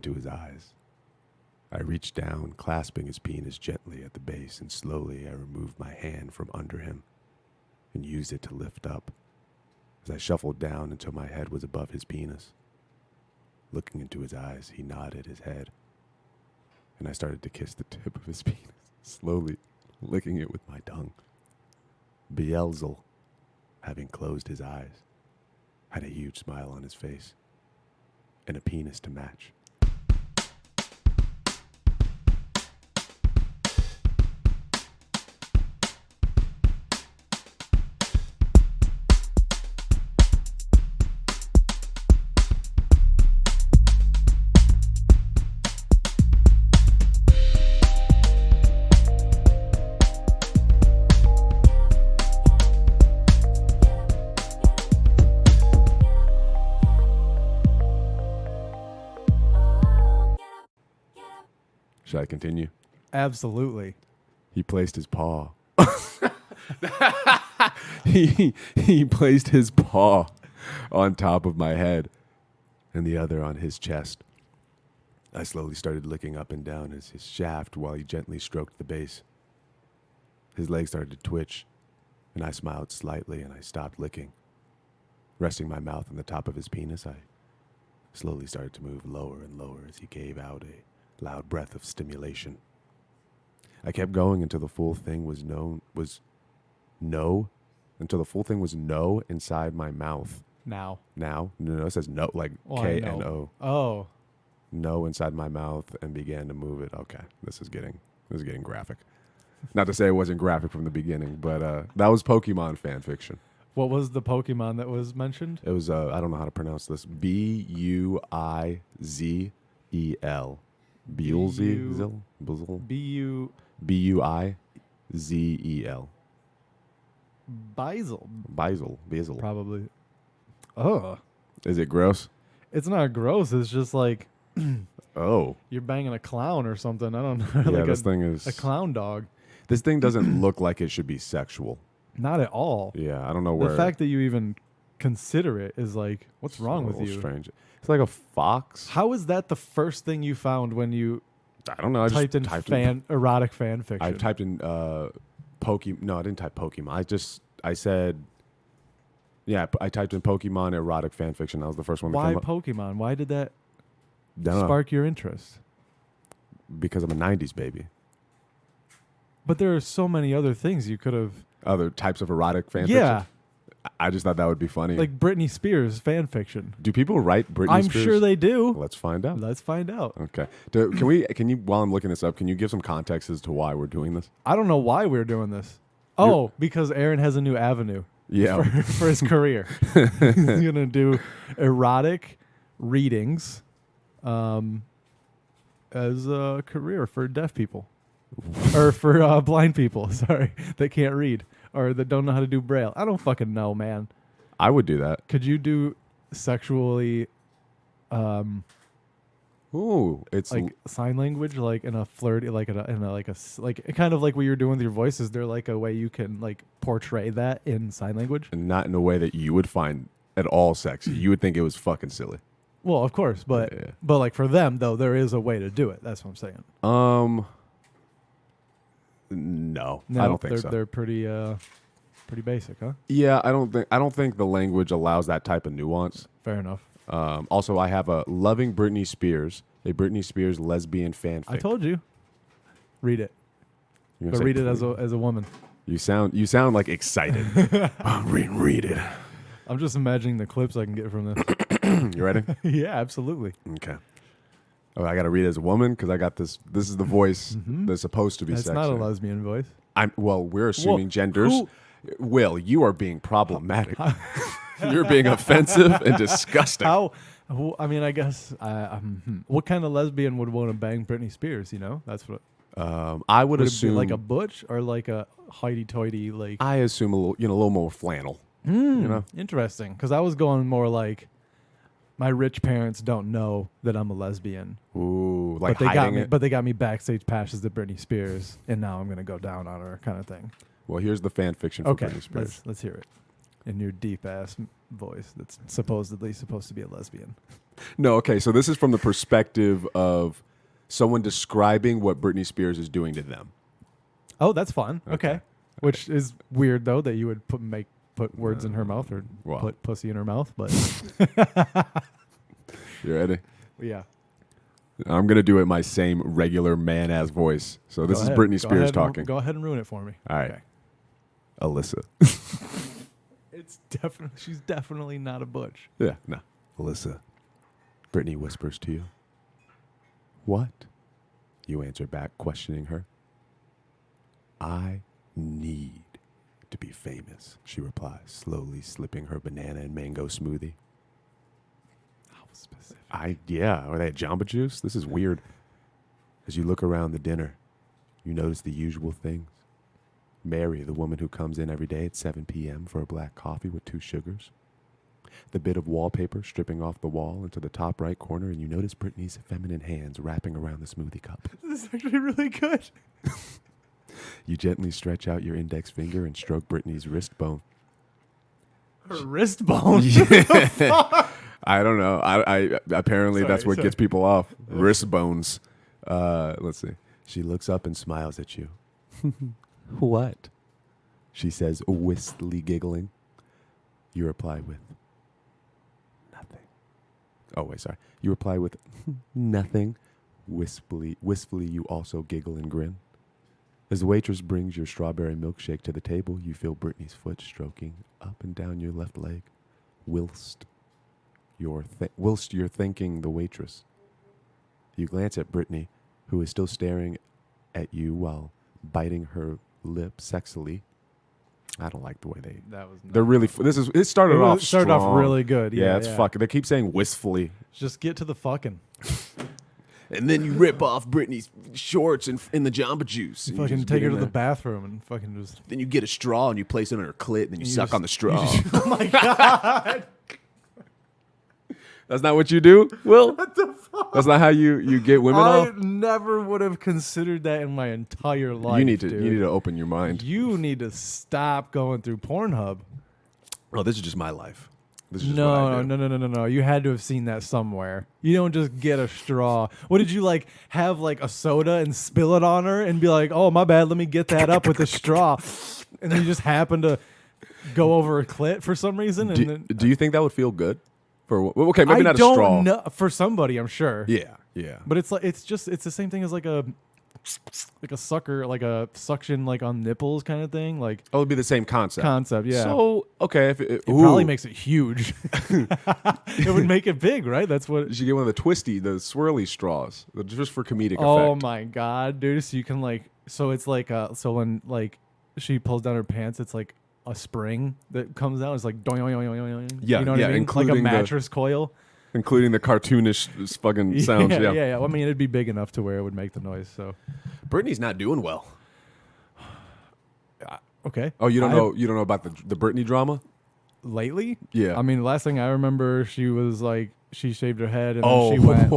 into his eyes. I reached down, clasping his penis gently at the base, and slowly I removed my hand from under him and used it to lift up as I shuffled down until my head was above his penis. Looking into his eyes, he nodded his head, and I started to kiss the tip of his penis, slowly licking it with my tongue. Beelzebub, having closed his eyes, had a huge smile on his face and a penis to match. Should I continue? Absolutely. He placed his paw. he placed his paw on top of my head and the other on his chest. I slowly started licking up and down his shaft while he gently stroked the base. His legs started to twitch, and I smiled slightly and I stopped licking. Resting my mouth on the top of his penis, I slowly started to move lower and lower as he gave out a loud breath of stimulation. I kept going until the full thing was no inside my mouth. Now. No, it says no, like Well, K-N-O. Oh. No inside my mouth, and began to move it. Okay, this is getting graphic. Not to say it wasn't graphic from the beginning, but that was Pokemon fan fiction. What was the Pokemon that was mentioned? It was I don't know how to pronounce this. Buizel. Buizel. B-U... Buizel. Bizel. Probably. Oh. Is it gross? It's not gross. It's just like... Oh. You're banging a clown or something. I don't know. Yeah, like this thing is... A clown dog. This thing doesn't look like it should be sexual. Not at all. Yeah, I don't know where... The fact that you even consider it is like, what's wrong with you? Strange. It's like a fox. How is that the first thing you found when you... I don't know. I typed just in erotic fan fiction? I typed in Pokemon. No, I didn't type Pokemon. I said... Yeah, I typed in Pokemon erotic fan fiction. That was the first one that Why came up. Pokemon? Why did that Dunno. spark your interest? Because I'm a 90s baby. But there are so many other things you could have... Other types of erotic fan Yeah. fiction? I just thought that would be funny. Like Britney Spears fan fiction. Do people write Britney I'm Spears? sure they do. Let's find out. Let's find out. Okay. Can you, while I'm looking this up, can you give some context as to why we're doing this? I don't know why we're doing this. Oh, because Aaron has a new avenue. Yeah. For his career. He's going to do erotic readings as a career for deaf people. Or for blind people, sorry, that can't read or that don't know how to do Braille. I don't fucking know, man. I would do that. Could you do sexually Ooh, it's like sign language, like in a flirty, like in a like kind of like what you're doing with your voice? Is there like a way you can like portray that in sign language? not in a way that you would find at all sexy. You would think it was fucking silly. Well, of course, but Yeah. but like for them though, there is a way to do it. That's what I'm saying. No, No, I don't think so. They're pretty basic, huh? Yeah, I don't think the language allows that type of nuance. Fair enough. Also, I have a loving Britney Spears, a Britney Spears lesbian fanfic. I told you. Read it. You're But gonna read say, it as a woman. You sound like excited. read it. I'm just imagining the clips I can get from this. You ready? Yeah, absolutely. Okay. Oh, I got to read it as a woman because I got this. This is the voice that's supposed to be That's sexy. not a lesbian voice. We're assuming Well, genders. who- Will, you are being problematic. You're being offensive and disgusting. I mean, I guess. What kind of lesbian would want to bang Britney Spears? You know, that's what. I would Would it be assume like a butch or like a hoity-toity like. I assume a little more flannel. You know, Interesting, because I was going more like. My rich parents don't know that I'm a lesbian. ooh, like but they got hiding me. it. But they got me backstage passes to Britney Spears, and now I'm gonna go down on her, kind of thing. Well, here's the fan fiction for Okay, Britney Spears. let's hear it in your deep ass voice. That's supposedly supposed to be a lesbian. No, okay. So this is from the perspective of someone describing what Britney Spears is doing to them. Oh, that's fun. Okay. Okay. Which is weird though that you would put words in her mouth or Well. put pussy in her mouth, but You ready? yeah. I'm going to do it my same regular man-ass voice. So this is Britney Spears talking. Go ahead and ruin it for me. All right. Okay. Alyssa. She's definitely not a butch. Yeah, no. Alyssa. Britney whispers to you. What? You answer back, questioning her. I need to be famous, she replies, slowly slipping her banana and mango smoothie. How specific. Or that Jamba Juice? This is weird. As you look around the dinner, you notice the usual things. Mary, the woman who comes in every day at 7 p.m. for a black coffee with 2 sugars. The bit of wallpaper stripping off the wall into the top right corner, and you notice Brittany's feminine hands wrapping around the smoothie cup. This is actually really good. You gently stretch out your index finger and stroke Brittany's wrist bone. Her wrist bone. I don't know. I apparently that's what Sorry. gets people off. Wrist bones. Let's see. She looks up and smiles at you. What? She says, wistfully giggling. You reply with nothing. Oh, wait, sorry. You reply with nothing. Wistfully, you also giggle and grin. As the waitress brings your strawberry milkshake to the table, you feel Brittany's foot stroking up and down your left leg, whilst you're thanking the waitress. You glance at Brittany, who is still staring at you while biting her lip sexily. I don't like the way they're really. It started off strong. really good. Yeah, it's fucking. They keep saying wistfully. Just get to the fucking. And then you rip off Brittany's shorts in the Jamba Juice. And Fucking take her to the bathroom and fucking just. Then you get a straw and you place it on her clit, and then you suck just- on the straw. Oh my god! That's not what you do, Will? What the fuck? That's not how you get women I off? never would have considered that in my entire life. You need dude. to open your mind. You need to stop going through Pornhub. Oh, this is just my life. This is just what I do. No. You had to have seen that somewhere. You don't just get a straw. What did you have a soda and spill it on her and be like, oh, my bad, let me get that up with a straw. And then you just happen to go over a clit for some reason. And Do you think that would feel good? Okay, maybe not a straw. I don't know. For somebody, I'm sure. Yeah. But it's it's the same thing as a sucker, like a suction on nipples kind of thing. It'd be the same concept. Yeah. So, okay. If it probably makes it huge. It would make it big, right? That's what. You should get one of the swirly straws, just for comedic effect. Oh my god, dude! So you can so it's so when she pulls down her pants, it's like a spring that comes out. It's like doing. Yeah, you know what I mean? including like a mattress coil. Including the cartoonish fucking sounds. Yeah. Well, I mean, it'd be big enough to where it would make the noise. So, Brittany's not doing well. Okay. Oh, you don't know about the Britney drama? Lately? Yeah. I mean, the last thing I remember, she was she shaved her head and then she went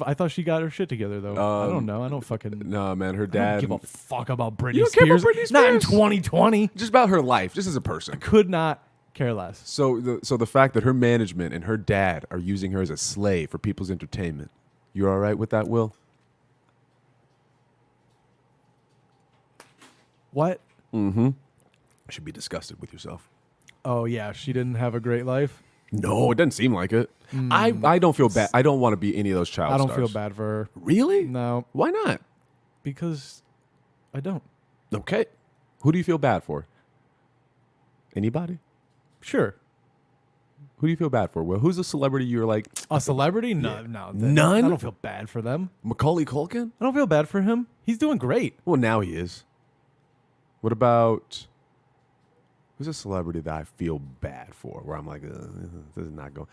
I thought she got her shit together though. I don't know. I don't fucking. No, man. Her I dad. don't give a fuck about Britney You don't care Spears. about Britney Not in Spears? 2020. Just about her life, just as a person. Could not care less. So the fact that her management and her dad are using her as a slave for people's entertainment, you're all right with that, Will? What? Mm-hmm. You should be disgusted with yourself. Oh yeah, she didn't have a great life. No, it doesn't seem like it. I don't feel bad. I don't want to be any of those child I don't stars. feel bad for her. Really? No, Why not? because I don't. Okay. Who do you feel bad for? Anybody? Sure. Who do you feel bad for, Will? Who's a celebrity you're like... A celebrity? No, Yeah. no. None? I don't feel bad for them. Macaulay Culkin? I don't feel bad for him. He's doing great. Well, now he is. What about... Who's a celebrity that I feel bad for? Where I'm like, this is not going...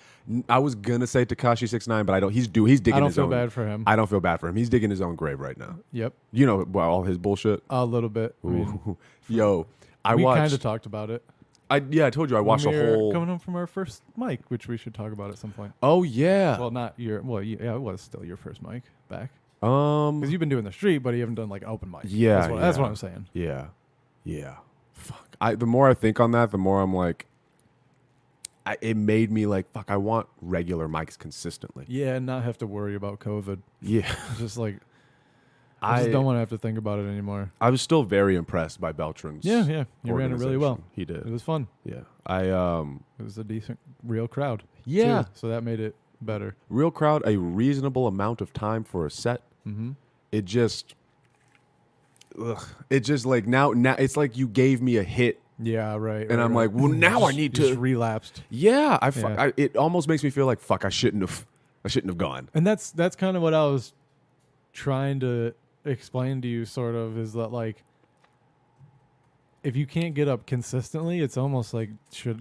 I was going to say Tekashi 6ix9ine, but I don't... He's digging his own... I don't feel bad for him. I don't feel bad for him. He's digging his own grave right now. Yep. You know all his bullshit? A little bit. I mean, Ooh. Yo, I we watched... kind of talked about it. I told you I watched when the we were whole... coming home from our first mic, which we should talk about at some point. Oh, yeah. Well, not your. Well, yeah, it was still your first mic back because you've been doing the street, but you haven't done open mic. Yeah, that's what I'm saying. Yeah. Fuck. The more I think on that, the more I'm like, it made me like, fuck, I want regular mics consistently. Yeah, and not have to worry about COVID. Yeah. It's just like I just don't want to have to think about it anymore. I was still very impressed by Beltran's. Yeah. You ran it really well. He did. It was fun. Yeah. It was a decent, real crowd. Yeah. Too, so that made it better. Real crowd, a reasonable amount of time for a set. Mm-hmm. It just like now it's like you gave me a hit. Yeah, right. And I'm like, well, now I need to. Just relapsed. Yeah, it almost makes me feel like, fuck, I shouldn't have gone. And that's kind of what I was trying to explain to you, sort of, is that like, if you can't get up consistently, it's almost like,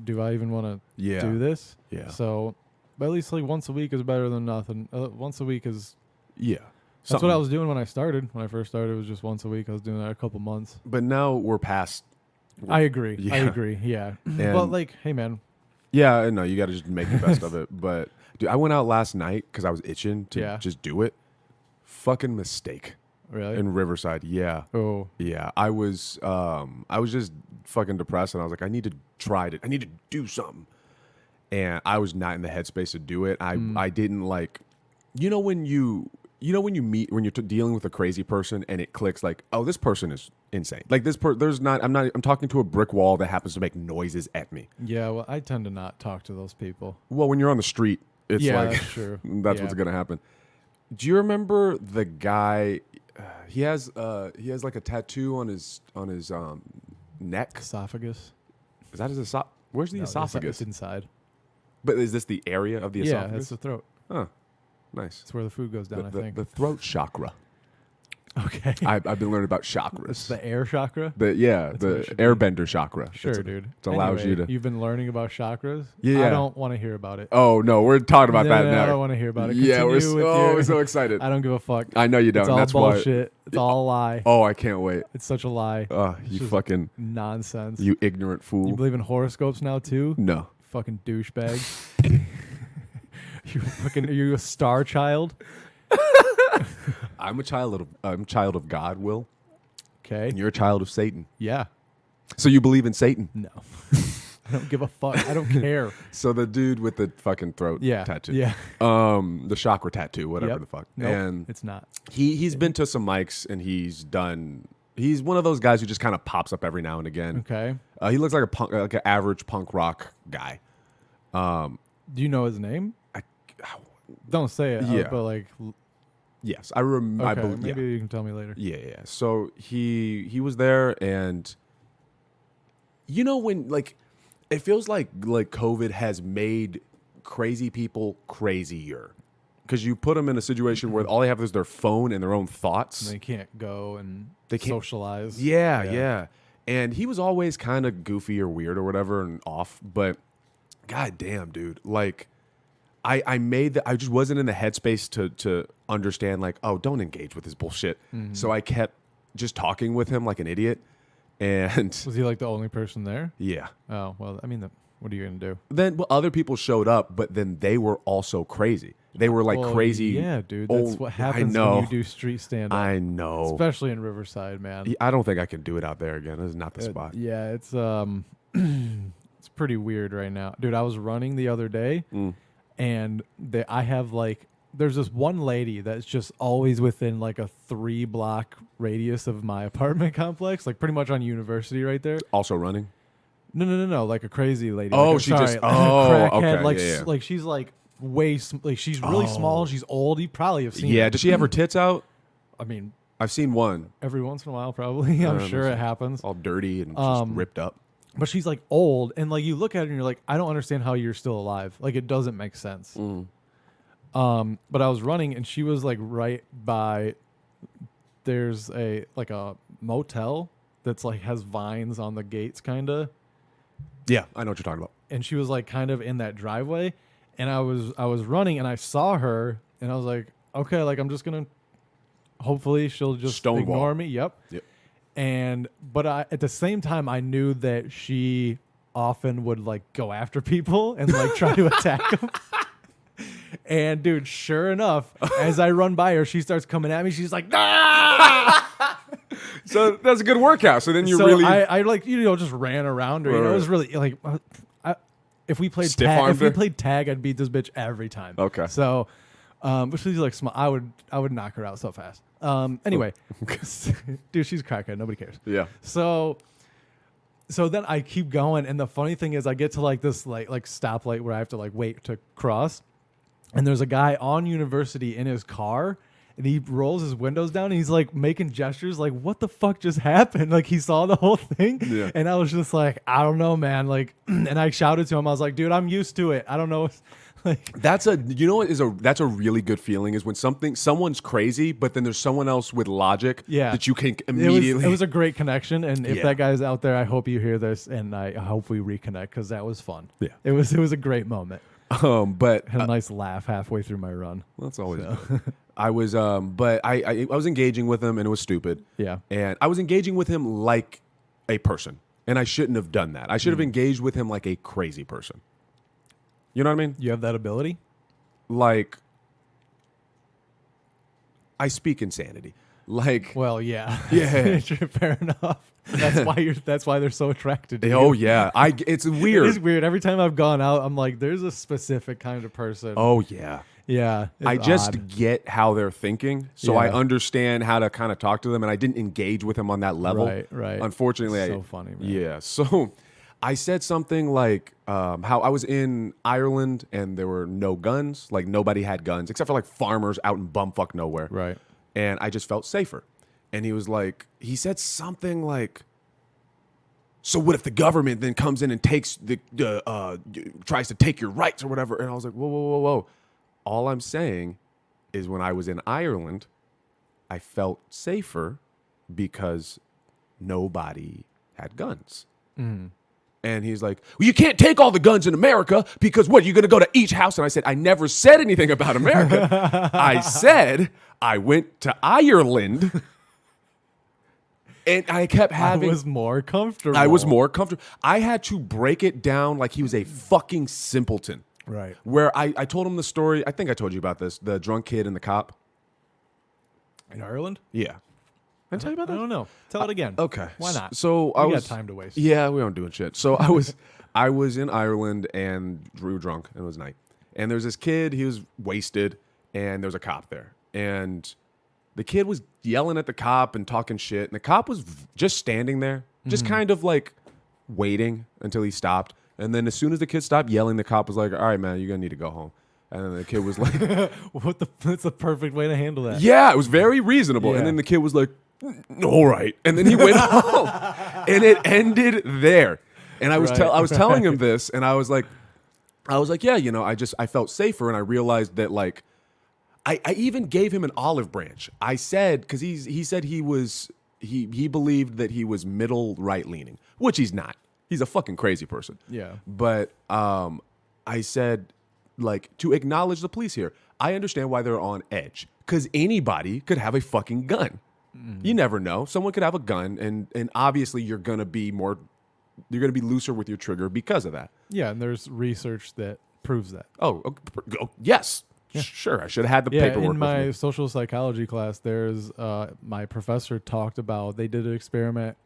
do I even want to do this? Yeah. So, but at least like once a week is better than nothing. Once a week is. Yeah. That's what I was doing when I started. When I first started, it was just once a week. I was doing that a couple months. But now we're past. I agree. Yeah. I agree. Yeah. But like, hey, man. Yeah, I know. You got to just make the best of it. But dude, I went out last night because I was itching to just do it. Fucking mistake. Really? In Riverside. Yeah. Oh. Yeah. I was just fucking depressed, and I was like, I need to try it. I need to do something. And I was not in the headspace to do it. I didn't like, when you're dealing with a crazy person and it clicks like, oh, this person is insane. Like I'm talking to a brick wall that happens to make noises at me. Yeah, well, I tend to not talk to those people. Well, when you're on the street, it's like, that's true. That's what's going to happen. Do you remember the guy, he has like a tattoo on his neck? Esophagus. Is that his esophagus? Where's the esophagus? It's inside. But is this the area of the esophagus? Yeah, that's the throat. Huh. Nice. That's where the food goes down, I think. The throat chakra. Okay. I've been learning about chakras. It's the air chakra? The airbender chakra. Sure, dude. It allows you to... You've been learning about chakras? Yeah. I don't want to hear about it. Oh, no. We're talking about that now. I don't want to hear about it. Yeah, we're so excited. I don't give a fuck. I know you don't. It's all That's bullshit. Why... It's all a lie. Oh, I can't wait. It's such a lie. You fucking... nonsense. You ignorant fool. You believe in horoscopes now, too? No. Fucking douchebag. Are you a star child? I'm a child of God, Will. Okay. And you're a child of Satan. Yeah. So you believe in Satan? No. I don't give a fuck. I don't care. So the dude with the fucking throat tattoo. Yeah. The chakra tattoo, whatever the fuck. Nope, and it's not. He's been to some mics and he's one of those guys who just kind of pops up every now and again. Okay. He looks like an average punk rock guy. Do you know his name? Don't say it. Yeah. But like. Yes, I remember. Okay, maybe you can tell me later. Yeah. So he was there, and when like it feels like COVID has made crazy people crazier because you put them in a situation where all they have is their phone and their own thoughts. And they can't go and they can't socialize. Yeah. And he was always kind of goofy or weird or whatever and off, but god damn, dude, like. I just wasn't in the headspace to understand like, oh, don't engage with this bullshit. Mm-hmm. So I kept just talking with him like an idiot. And was he like the only person there? Yeah. Oh, well, I mean, what are you going to do? Then other people showed up, but then they were also crazy. They were like crazy. Yeah, dude. That's what happens when you do street stand-up. I know. Especially in Riverside, man. I don't think I can do it out there again. This is not the spot. Yeah, it's it's pretty weird right now. Dude, I was running the other day. And I have there's this one lady that's just always within like a 3-block radius of my apartment complex, like pretty much on University right there. Also running? No, like a crazy lady. Oh, like she just crackhead. Okay, like she's like she's really small. She's old. You probably have seen. Yeah, does she have her tits out? I mean, I've seen one every once in a while. Probably, I'm sure it happens. All dirty and just ripped up. But she's like old, and like you look at her and you're like, I don't understand how you're still alive. Like it doesn't make sense. But I was running, and she was like right by. There's a motel that's like has vines on the gates, kind of. Yeah, I know what you're talking about. And she was like kind of in that driveway, and I was running, and I saw her, and I was like, okay, like I'm just gonna. Hopefully, she'll just ignore me. Yep. But at the same time, I knew that she often would like go after people and like try to attack them. And dude, sure enough, as I run by her, she starts coming at me. She's like, "Ah!" So that's a good workout. So then I just ran around her. It was really like, if we played Stiff-armed her? tag, I'd beat this bitch every time. Okay. So, but she's like small. I would knock her out so fast. Anyway, dude, she's a crackhead. Nobody cares. Yeah. So then I keep going, and the funny thing is, I get to like this like stoplight where I have to like wait to cross, and there's a guy on University in his car. And he rolls his windows down and he's like making gestures like, what the fuck just happened? Like he saw the whole thing. Yeah. And I was just like, I don't know, man. Like, and I shouted to him. I was like, dude, I'm used to it. I don't know. Like, That's a really good feeling is when someone's crazy, but then there's someone else with logic that you can immediately. It was a great connection. And if Yeah. that guy's out there, I hope you hear this and I hope we reconnect because that was fun. Yeah. It was a great moment. But Had a nice laugh halfway through my run. well, that's always good. I was but I was engaging with him and it was stupid. Yeah. And I was engaging with him like a person. And I shouldn't have done that. I should have engaged with him like a crazy person. You know what I mean? You have that ability? Like I speak insanity. Like Well, yeah. Yeah. Fair enough. That's why they're so attracted to you. oh yeah. It's weird. It is weird. Every time I've gone out, I'm like, there's a specific kind of person. Oh yeah. Yeah. It's I just odd. get how they're thinking, so I Yeah. understand how to kind of talk to them, and I didn't engage with him on that level. Right. Unfortunately, So funny, man. Yeah. So I said something like how I was in Ireland and there were no guns, like nobody had guns except for like farmers out in bumfuck nowhere. Right. And I just felt safer. And he said something like, so what if the government then comes in and takes tries to take your rights or whatever? And I was like, whoa. All I'm saying is when I was in Ireland, I felt safer because nobody had guns. Mm. And he's like, well, you can't take all the guns in America because what, you're going to go to each house? And I said, I never said anything about America. I said I went to Ireland. And I kept having... I was more comfortable. I had to break it down like he was a fucking simpleton. Right. Where I told him the story. I think I told you about this. The drunk kid and the cop. In Ireland? Yeah. Did I tell you about I that? don't know. Tell it again. Okay. Why not? So We got time to waste. Yeah, we aren't doing shit. So I was in Ireland and we were drunk and it was night. And there's this kid, he was wasted, and there was a cop there. And the kid was yelling at the cop and talking shit. And the cop was just standing there, just kind of like waiting until he stopped. And then as soon as the kid stopped yelling, the cop was like, all right, man, you're going to need to go home. And then the kid was like... That's the perfect way to handle that. Yeah, it was very reasonable. Yeah. And then the kid was like, all right. And then he went home. And it ended there. And I was telling him this, and I was like, yeah, you know, I felt safer, and I realized that, like, I even gave him an olive branch. I said, because he said he believed that he was middle right leaning, which he's not. He's a fucking crazy person. Yeah. But I said, like, to acknowledge the police here, I understand why they're on edge. Because anybody could have a fucking gun. You never know. Someone could have a gun, and obviously you're going to be looser with your trigger because of that. Yeah, and there's research that proves that. Oh yes. Yeah. Sure, I should have had the paperwork. In my social psychology class, there's my professor talked about, they did an experiment.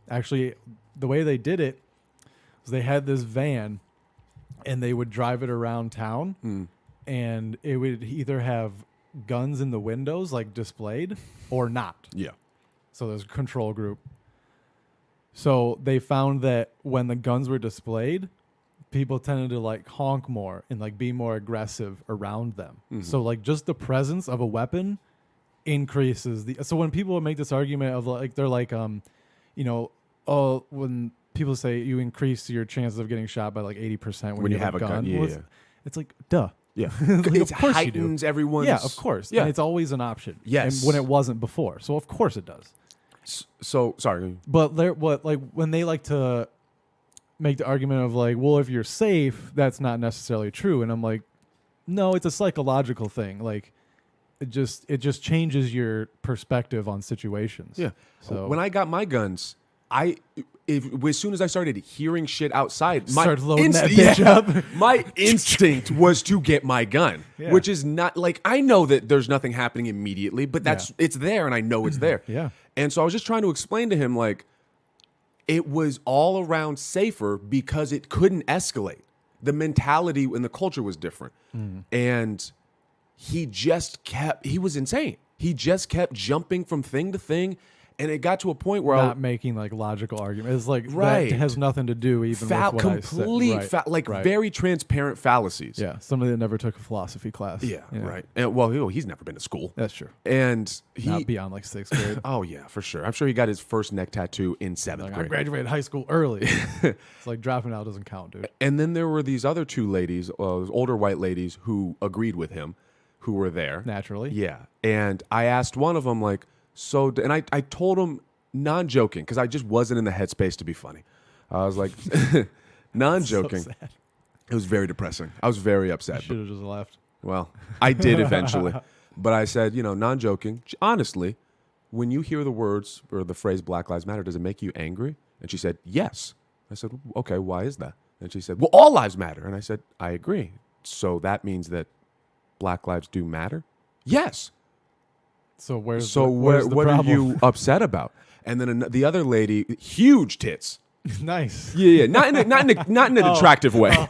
Actually, the way they did it was they had this van and they would drive it around town and it would either have guns in the windows like displayed or not. Yeah. So there's a control group. So they found that when the guns were displayed, people tended to like honk more and like be more aggressive around them. So like just the presence of a weapon increases so when people make this argument of like, they're like, you know, oh, when people say you increase your chances of getting shot by like 80% when you have a gun. Yeah. It's like, duh. Yeah. Like, it of course you do. heightens everyone's... Yeah, of course. Yeah. And it's always an option. Yes. And when it wasn't before. So of course it does. So, sorry. But when they like to make the argument of like, well, if you're safe, that's not necessarily true. And I'm like, no, it's a psychological thing. Like it just changes your perspective on situations. Yeah. So when I got my guns, as soon as I started hearing shit outside, start loading that bitch up. My instinct was to get my gun, Yeah. which is not like, I know that there's nothing happening immediately, but it's there and I know it's there. Yeah. And so I was just trying to explain to him, like, it was all around safer because it couldn't escalate. The mentality and the culture was different. And he was insane. He just kept jumping from thing to thing. And it got to a point where not making like logical arguments. It's like Right. that has nothing to do even with what complete, I said. Right. very transparent fallacies. Yeah, somebody that never took a philosophy class. Yeah, you know? right. And, well, he's never been to school. That's true. And Not beyond like 6th grade. oh yeah, for sure. I'm sure he got his first neck tattoo in 7th Like, I grade. graduated high school early. It's like dropping out doesn't count, dude. And then there were these other 2 ladies, older white ladies, who agreed with him, who were there. Naturally. Yeah. And I asked one of them, like, so, and I told him, non-joking, because I just wasn't in the headspace to be funny. I was like, non-joking. So sad. It was very depressing. I was very upset. Should have just left. Well, I did eventually. But I said, non-joking, honestly, when you hear the words or the phrase Black Lives Matter, does it make you angry? And she said, yes. I said, okay, why is that? And she said, well, all lives matter. And I said, I agree. So that means that Black lives do matter? Yes. So where's what the are problem? you upset about? And then the other lady, huge tits. Nice. Yeah, not in an attractive way.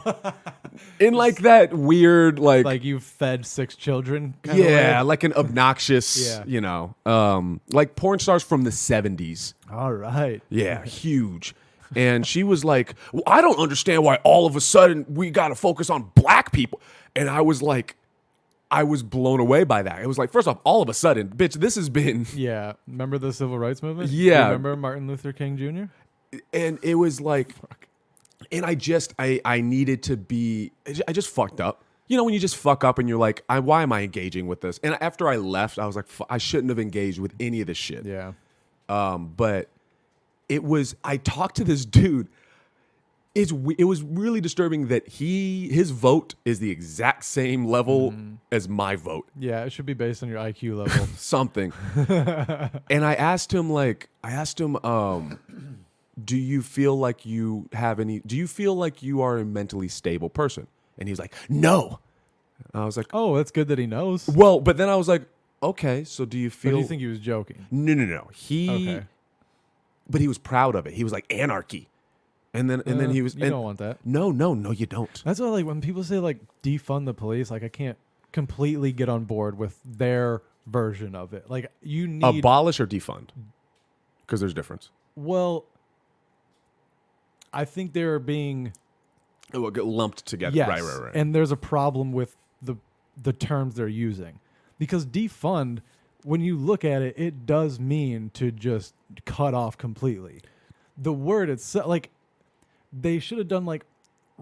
In like that weird Like you fed 6 children. Kind of way? like an obnoxious, like porn stars from the 70s. All right. Yeah, huge. And she was like, well, I don't understand why all of a sudden we got to focus on black people. And I was like, I was blown away by that. It was like, first off, all of a sudden, bitch, this has been... Yeah. Remember the civil rights movement? Yeah. Remember Martin Luther King Jr.? And it was like... And I needed to be... I just fucked up. You know, when you just fuck up and you're like, why am I engaging with this? And after I left, I was like, I shouldn't have engaged with any of this shit. Yeah. But it was... I talked to this dude... It was really disturbing that his vote is the exact same level as my vote. Yeah, it should be based on your IQ level. Something. And I asked him, do you feel like you are a mentally stable person? And he's like, no. I was like, oh, that's good that he knows. well, but then I was like, okay, so do you But feel... do you think he was joking? No. Okay. But he was proud of it. He was like, anarchy. And then he was... You don't want that. No, you don't. That's why, like, when people say, like, defund the police, like, I can't completely get on board with their version of it. Like, you need... Abolish or defund? Because there's difference. Well, I think they're being... It will get lumped together. Yes, Right. and there's a problem with the terms they're using. Because defund, when you look at it, it does mean to just cut off completely. The word itself, like... They should have done like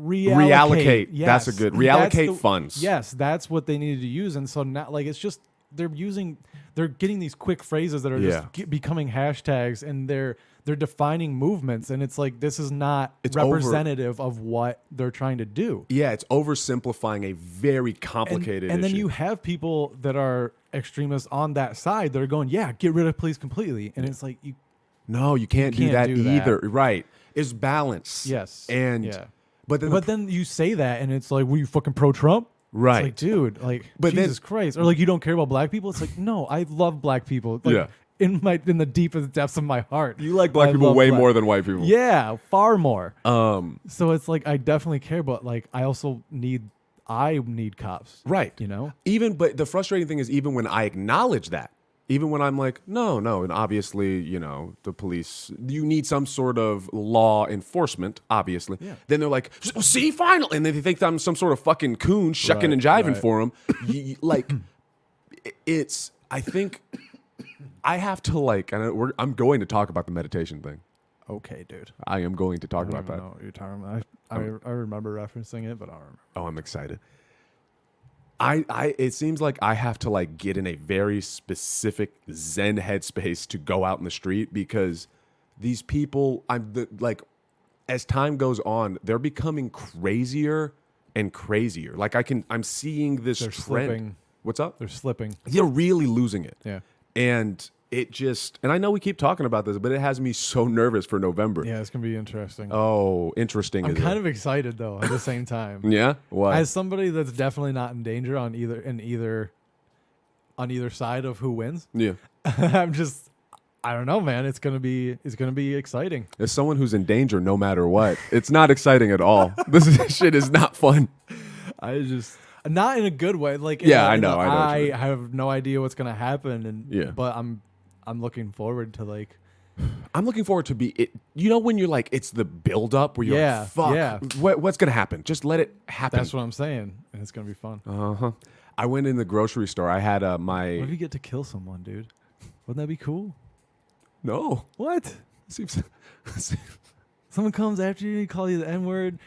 reallocate. Yes. That's a good reallocate funds. Yes, that's what they needed to use. And so now, like, it's just they're getting these quick phrases that are just becoming hashtags, and they're defining movements. And it's like this is not representative of what they're trying to do. Yeah, it's oversimplifying a very complicated and issue. then you have people that are extremists on that side that are going, yeah, get rid of police completely. And it's like no, you can't do that either. Right. It's balance. Yes. And but then you say that and it's like, were you fucking pro-Trump? Right. It's like, dude, like, but Jesus Christ. Or like, you don't care about black people? It's like, no, I love black people. Like, in the deepest depths of my heart. You like black people way more than white people. Yeah, far more. So it's like, I definitely care, but like, I need cops. Right. You know? But the frustrating thing is even when I acknowledge that, even when I'm like, no, and obviously, the police, you need some sort of law enforcement, obviously. Yeah. Then they're like, see, finally. And then they think I'm some sort of fucking coon shucking and jiving for them. I think I have to I'm going to talk about the meditation thing. Okay, dude. I am going to talk about that. I don't know what you're talking about. I remember referencing it, but I don't remember. Oh, I'm excited. It seems like I have to get in a very specific Zen headspace to go out in the street because these people, as time goes on, they're becoming crazier and crazier. I'm seeing this trend. Slipping. What's up? They're slipping. They're really losing it. Yeah. And and I know we keep talking about this, but it has me so nervous for November. Yeah, it's going to be interesting. Oh, interesting. I'm kind of excited though at the same time. Yeah? Why? As somebody that's definitely not in danger on either side of who wins. Yeah. I don't know, man. It's gonna be exciting. As someone who's in danger no matter what, it's not exciting at all. Shit is not fun. I just not in a good way. Like I know. I have no idea what's gonna happen, and but I'm looking forward to like. I'm looking forward to be it. You know when you're like, it's the build up where you're like, fuck, what's gonna happen? Just let it happen. That's what I'm saying, and it's gonna be fun. I went in the grocery store. I had my. What if you get to kill someone, dude? Wouldn't that be cool? No. What? Seems. Someone comes after you, call you the N-word,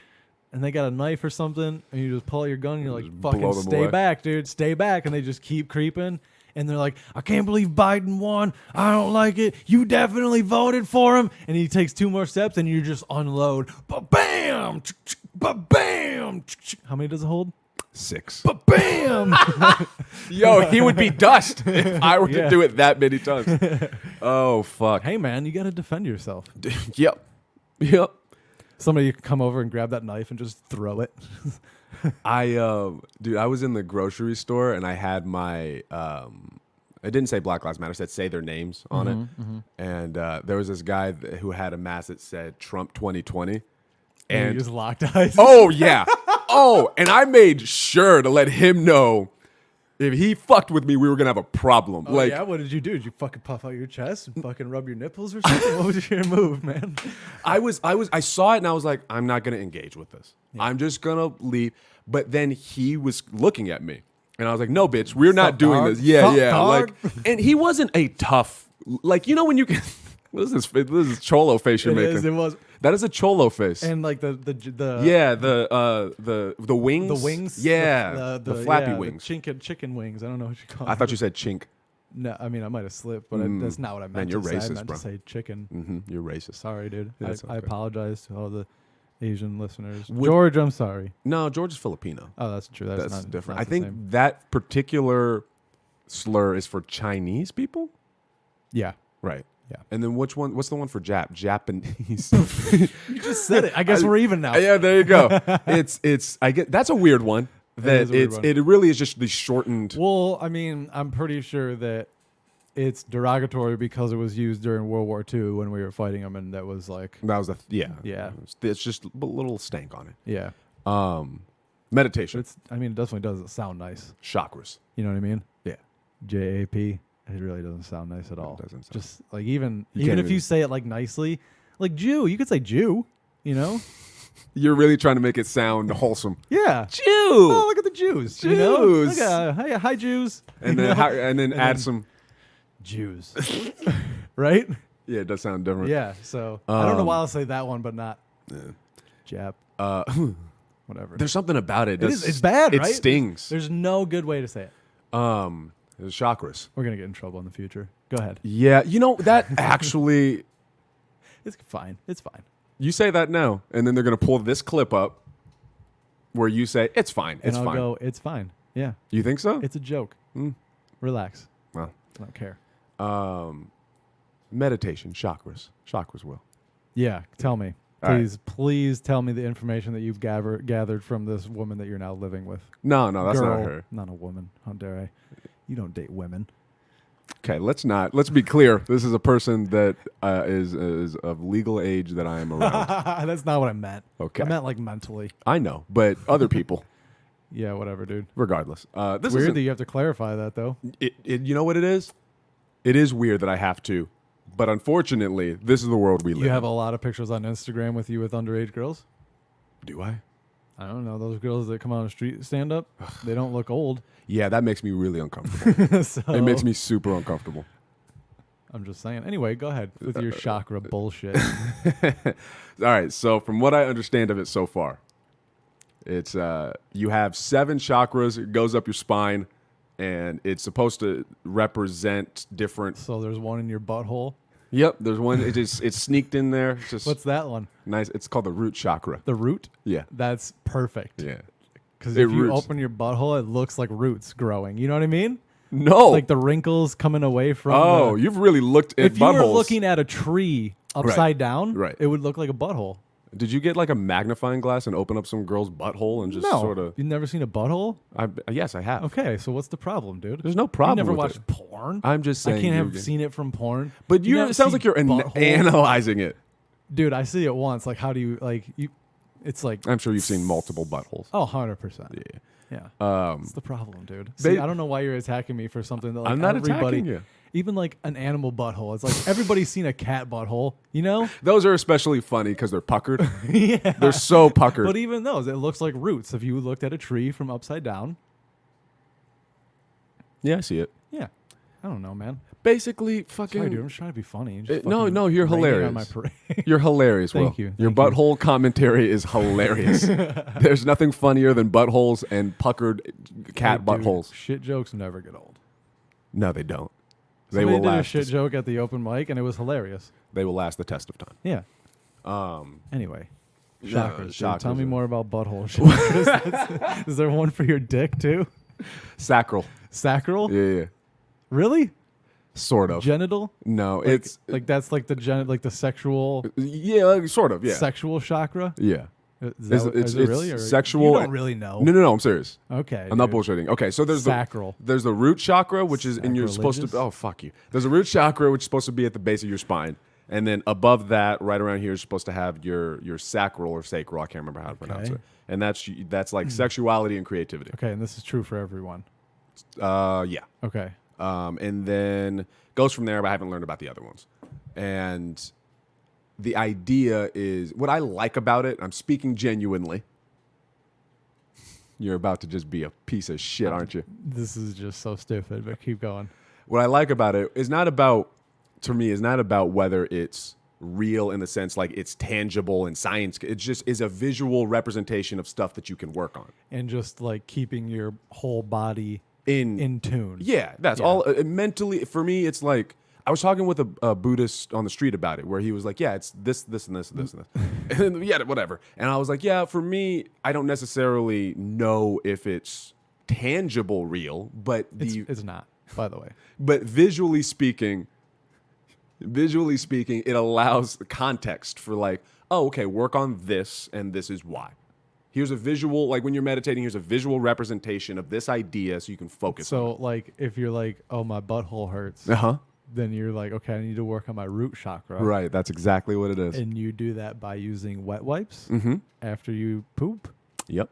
and they got a knife or something, and you just pull out your gun, and you're like, fucking stay back, dude, stay back, and they just keep creeping. And they're like, I can't believe Biden won. I don't like it. You definitely voted for him. And he takes 2 more steps, and you just unload. Ba-bam! Ba-bam! How many does it hold? 6. Ba-bam! Yo, he would be dust if I were to do it that many times. Oh, fuck. Hey, man, you got to defend yourself. Yep. Somebody could come over and grab that knife and just throw it. I was in the grocery store and I had my, it didn't say Black Lives Matter, it said say their names on it. And there was this guy who had a mask that said Trump 2020. And you just locked eyes. Oh, yeah. And I made sure to let him know if he fucked with me, we were going to have a problem. Oh, yeah? What did you do? Did you fucking puff out your chest and fucking rub your nipples or something? What was your move, man? I saw it and I was like, I'm not going to engage with this. Yeah. I'm just going to leave. But then he was looking at me and I was like, no, bitch, we're not doing this. Yeah. Dog? And he wasn't a tough, like, you know, when you can, what is this? This is cholo face you're making. It was. That is a cholo face. And like the wings. The wings. Yeah. The flappy wings. Chicken wings. I don't know what you call them. I thought you said chink. No, I mean I might have slipped, but that's not what I meant. Man, you're to racist, say. I meant bro. to say chicken. Mm-hmm. You're racist. Sorry, dude. Yeah, I apologize to all the Asian listeners. Would, George, I'm sorry. No, George is Filipino. Oh, that's true. That's not, different. Not I think that particular slur is for Chinese people. Yeah. Right. Yeah. And then what's the one for Japanese? You just said it. I guess we're even now. Yeah, there you go. I get that's a weird one. It really is just the shortened. Well, I mean, I'm pretty sure that it's derogatory because it was used during World War II when we were fighting them, and that was like yeah. It's just a little stank on it. Yeah. Meditation. It definitely doesn't sound nice. Chakras. You know what I mean? Yeah. JAP. It really doesn't sound nice at all. It doesn't sound just like even if you say it like nicely, like Jew, you could say Jew, you know? You're really trying to make it sound wholesome. Yeah. Jew. Oh, look at the Jews. Jews. You know? Hi, Jews. And then add some Jews. Right? Yeah, it does sound different. Yeah. So I don't know why I'll say that one, but not Jap. Whatever. There's something about it. It's bad, right? It stings. There's no good way to say it. There's chakras. We're gonna get in trouble in the future. Go ahead. Yeah, you know that actually. It's fine. It's fine. You say that now, and then they're gonna pull this clip up, where you say it's fine. It's and I'll fine. go. It's fine. Yeah. You think so? It's a joke. Relax. Well, I don't care. Meditation, chakras, will. Yeah. Tell me. Please tell me the information that you've gathered from this woman that you're now living with. No, that's Girl, not her. Not a woman. How dare I? You don't date women. Okay, let's be clear. This is a person that is of legal age that I am around. That's not what I meant. Okay. I meant like mentally. I know, but other people. Yeah, whatever, dude. Regardless. It's weird that you have to clarify that, though. You know what it is? It is weird that I have to. But unfortunately, this is the world we live in. You have a lot of pictures on Instagram with you with underage girls? Do I? I don't know. Those girls that come on the street stand up, they don't look old. Yeah, that makes me really uncomfortable. It makes me super uncomfortable. I'm just saying. Anyway, go ahead with your chakra bullshit. All right. So from what I understand of it so far, it's you have 7 chakras. It goes up your spine, and it's supposed to represent different. So there's one in your butthole. Yep, there's one. It's sneaked in there. What's that one? Nice. It's called the root chakra. The root? Yeah. That's perfect. Yeah. Because if you open your butthole, it looks like roots growing. You know what I mean? No. Like the wrinkles coming away from. You've really looked at buttholes. If you were looking at a tree upside down, right, it would look like a butthole. Did you get like a magnifying glass and open up some girl's butthole and just No. sort of? You've never seen a butthole? Yes, I have. Okay, so what's the problem, dude? There's no problem. You never with watched it. porn? I'm just saying. I can't have seen it from porn. But You it never sounds see like you're butthole? analyzing it. Dude, I see it once. Like, how do you like you? It's like I'm sure you've seen multiple buttholes. oh, 100%. Yeah. Yeah. What's the problem, dude? See, I don't know why you're attacking me for something that like I'm not everybody, attacking you. even like an animal butthole. It's like everybody's seen a cat butthole, you know? Those are especially funny because they're puckered. Yeah. They're so puckered. But even those, it looks like roots. If you looked at a tree from upside down. Yeah, I see it. Yeah. I don't know, man. Basically, fucking. Sorry, dude. I'm just trying to be funny. You're just No, fucking you're raining hilarious. on my parade. You're hilarious, Will. Thank you. Your Thank you. butthole commentary is hilarious. There's nothing funnier than buttholes and puckered cat Hey, dude, buttholes. Shit jokes never get old. No, they don't. They Somebody will did a last. shit joke at the open mic, and it was hilarious. They will last the test of time. Yeah. Anyway. Chakras. Dude, tell me more about butthole chakras. Is there one for your dick too? Sacral. Sacral? Yeah. Really? Sort of. Genital? No, Like, it's like that's like the sexual sort of. Yeah. sexual chakra? Yeah. Is it really? Or sexual. You don't really know. No. I'm serious. Okay. I'm not dude. bullshitting. Okay, so there's Sacral. There's the root chakra, which is and you're supposed to. Sacrilegious? Oh fuck you. There's a root chakra, which is supposed to be at the base of your spine, and then above that, right around here, is supposed to have your sacral or sacral. I can't remember how to pronounce Okay. it. And that's like sexuality and creativity. Okay, and this is true for everyone. Yeah. Okay. And then goes from there, but I haven't learned about the other ones. And the idea is what I like about it. I'm speaking genuinely. You're about to just be a piece of shit, aren't you? This is just so stupid, but keep going. What I like about it is not about, to me, is not about whether it's real in the sense like it's tangible and science. It just is a visual representation of stuff that you can work on. And just like keeping your whole body In in tune. Yeah, that's all. Mentally, for me, it's like I was talking with a Buddhist on the street about it, where he was like, "Yeah, it's this, and this, and this, and this." And yeah, whatever. And I was like, "Yeah, for me, I don't necessarily know if it's tangible, real, but It's not, by the way. but visually speaking, it allows the context for like, oh, okay, work on this, and this is why." Here's a visual, like when you're meditating, here's a visual representation of this idea so you can focus on So, like, if you're like, oh, my butthole hurts, it. Uh-huh. then you're like, okay, I need to work on my root chakra. Right, that's exactly what it is. And you do that by using wet wipes Mm-hmm. after you poop. Yep.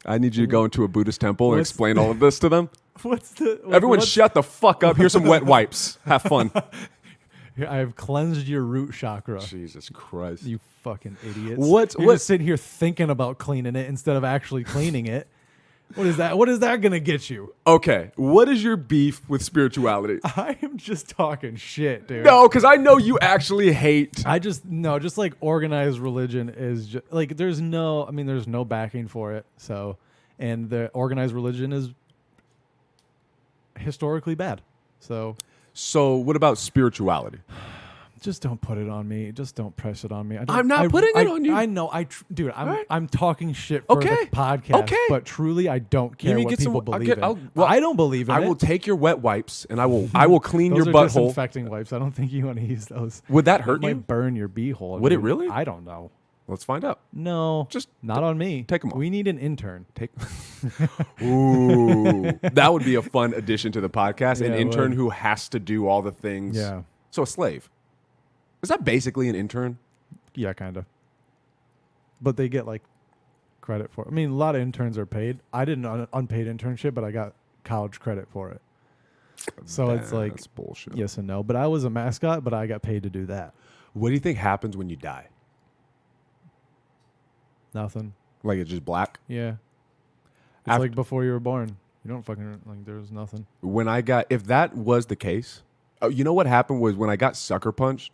I need you to go into a Buddhist temple and What's- explain all of this to them. What's the... Everyone what's- shut the fuck up. Here's some wet wipes. Have fun. Here, I have cleansed your root chakra. Jesus Christ. You fucking idiots. What's- You're what- just sitting here thinking about cleaning it instead of actually cleaning it. What is that? What is that going to get you? Okay, what is your beef with spirituality? I am just talking shit, dude. No, because I know you actually hate. just like organized religion is just like there's no backing for it. So, and the organized religion is historically bad. So, What about spirituality? just don't put it on me. Just don't press it on me. I'm not putting it on you. I know. Dude, right. I'm talking shit for Okay. the podcast. Okay. But truly, I don't care me what get some- people I'll believe get- in. well, I don't believe in I it. will take your wet wipes and I will clean Those your are butthole. disinfecting wipes. I don't think you want to use those. Would that It hurt might you? burn your beehole. Would it really? I don't know. Let's find out. No, Just not on me. take 'em off. We need an intern. Take. Ooh, that would be a fun addition to the podcast. Yeah, An it intern would. who has to do all the things. Yeah. So a slave. Is that basically an intern? Yeah, kind of. But they get like credit for it. I mean, a lot of interns are paid. I did an unpaid internship, but I got college credit for it. So it's like That's bullshit. yes and no. But I was a mascot, but I got paid to do that. What do you think happens when you die? Nothing. Like it's just black? Yeah. It's After- like before you were born. You don't fucking like. There was nothing. If that was the case, oh, you know what happened was when I got sucker punched.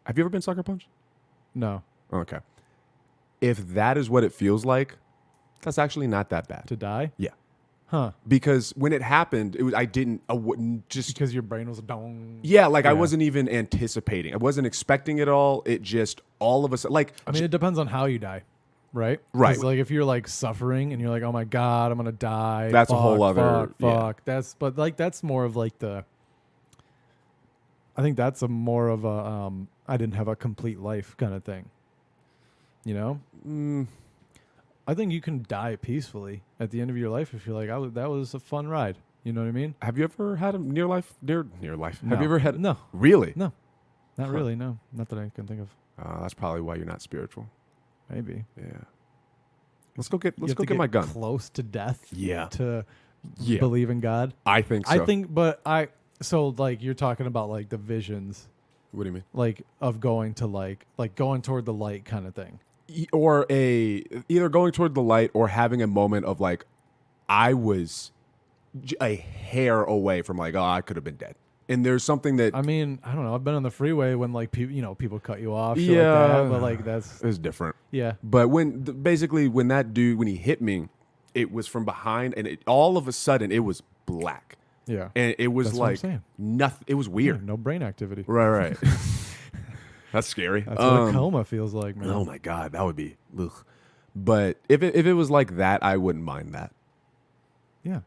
Have you ever been sucker punched? No. Okay. If that is what it feels like, that's actually not that bad. To die? Yeah. Huh? Because when it happened, I wouldn't just. Because your brain was dong. Yeah, like I Yeah. wasn't even anticipating. I wasn't expecting it all. It just all of a sudden, like I mean, it depends on how you die, right? 'Cause, Right. Like if you're like suffering and you're like, oh my god, I'm gonna die. That's a fuck, whole other- Fuck. yeah. That's more of like the. I think that's a more of a I didn't have a complete life kind of thing. You know? I think you can die peacefully at the end of your life if you're like, that was a fun ride. You know what I mean? Have you ever had a near life? Near life? No. Have you ever had? No. Really? No. Not Huh. really, no. Not that I can think of. That's probably why you're not spiritual. Maybe. Yeah. Let's go get You have to my gun. Close to death Yeah. to Yeah. believe in God. I think so. I think, so like you're talking about like the visions, What do you mean? like of going to like going toward the light kind of thing. Or either going toward the light or having a moment of like, I was a hair away from like, oh, I could have been dead. And there's something that I mean, I don't know. I've been on the freeway when like people cut you off, shit Yeah. like that, but like that's is different. yeah. But basically when that dude, when he hit me, it was from behind and all of a sudden it was black. Yeah. And it was That's what I'm like saying. nothing. It was weird. No brain activity. Right. That's scary. That's what a coma feels like, man. Oh my God, that would be ugh. But if it was like that, I wouldn't mind that. Yeah.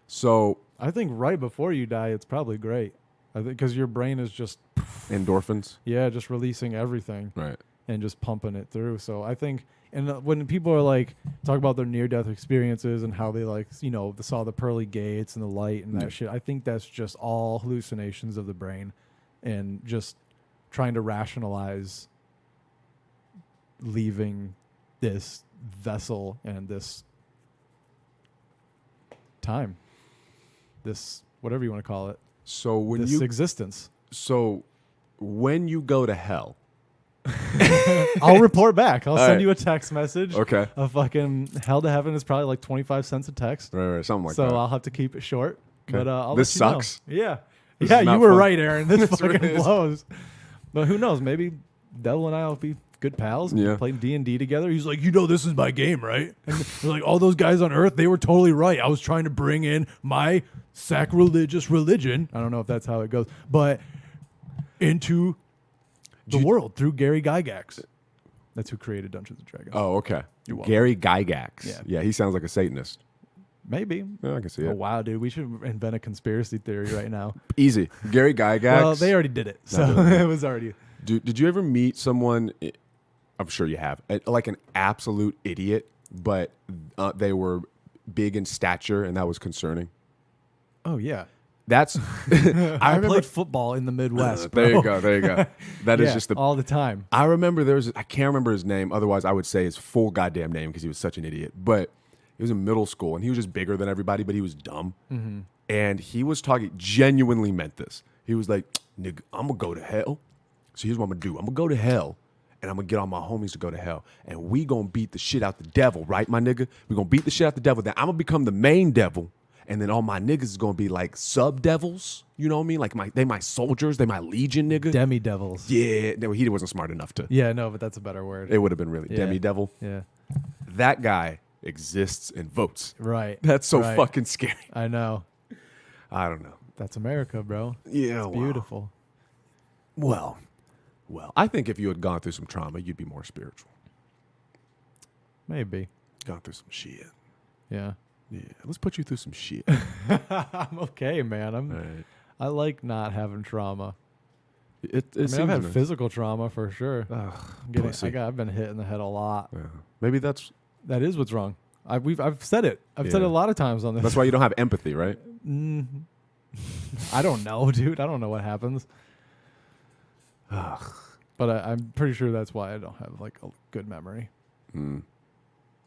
So I think right before you die, it's probably great. I think because your brain is just endorphins. just releasing everything Right. and just pumping it through. So I think, and when people are like talk about their near-death experiences and how they like saw the pearly gates and the light and that shit, I think that's just all hallucinations of the brain, and just trying to rationalize leaving this vessel and this time, this whatever you want to call it, So this existence. When you go to hell, I'll report back. I'll send right. you a text message. okay, A fucking hell to heaven is probably like 25 cents a text. right, something like So that. I'll have to keep it short. Okay. But I'll This let you know. sucks. Yeah. This Yeah, is you not were fun. right, Aaron. This This fucking really is. blows. But who knows? Maybe Devil and I will be good pals. Yeah. Play D&D together. He's like, this is my game, right? And they're like, all those guys on Earth, they were totally right. I was trying to bring in my sacrilegious religion. I don't know if that's how it goes. But into the world through Gary Gygax. That's who created Dungeons and Dragons. Oh, okay. You're welcome. Gary Gygax. Yeah. He sounds like a Satanist. Maybe. Yeah, I can see Oh, it. wow, dude. We should invent a conspiracy theory right now. Easy. Gary Gygax. Well, they already did it. So it was already. Did you ever meet someone? I'm sure you have. Like an absolute idiot, but they were big in stature, and that was concerning. Oh, yeah. That's. I played football in the Midwest. There you bro. go. That is Yeah, just the. all the time. I remember I can't remember his name. Otherwise, I would say his full goddamn name because he was such an idiot. But he was in middle school and he was just bigger than everybody, but he was dumb. Mm-hmm. And he was talking, genuinely meant this. He was like, nigga, I'm going to go to hell. So here's what I'm going to do. I'm going to go to hell and I'm going to get all my homies to go to hell. And we going to beat the shit out the devil, right, my nigga? We're going to beat the shit out the devil. Then I'm going to become the main devil. And then all my niggas is going to be like sub-devils. You know what I mean? Like they my soldiers. They my legion, nigga. Demi-devils. Yeah. No, he wasn't smart enough to. Yeah, no, but that's a better word. It would have been really. Yeah. Demi-devil. Yeah. That guy exists and votes. Right. That's so right. fucking scary. I know. I don't know. That's America, bro. Yeah. It's beautiful. Well, I think if you had gone through some trauma, you'd be more spiritual. Maybe. Gone through some shit. Yeah. Yeah. Let's put you through some shit. I'm okay, man. All right. I like not having trauma. I've I've had physical trauma for sure. pussy. I've been hit in the head a lot. Yeah. Maybe that is what's wrong. I've said it. I've said it a lot of times on this. that's why you don't have empathy, right? I don't know, dude. I don't know what happens. But I'm pretty sure that's why I don't have like a good memory.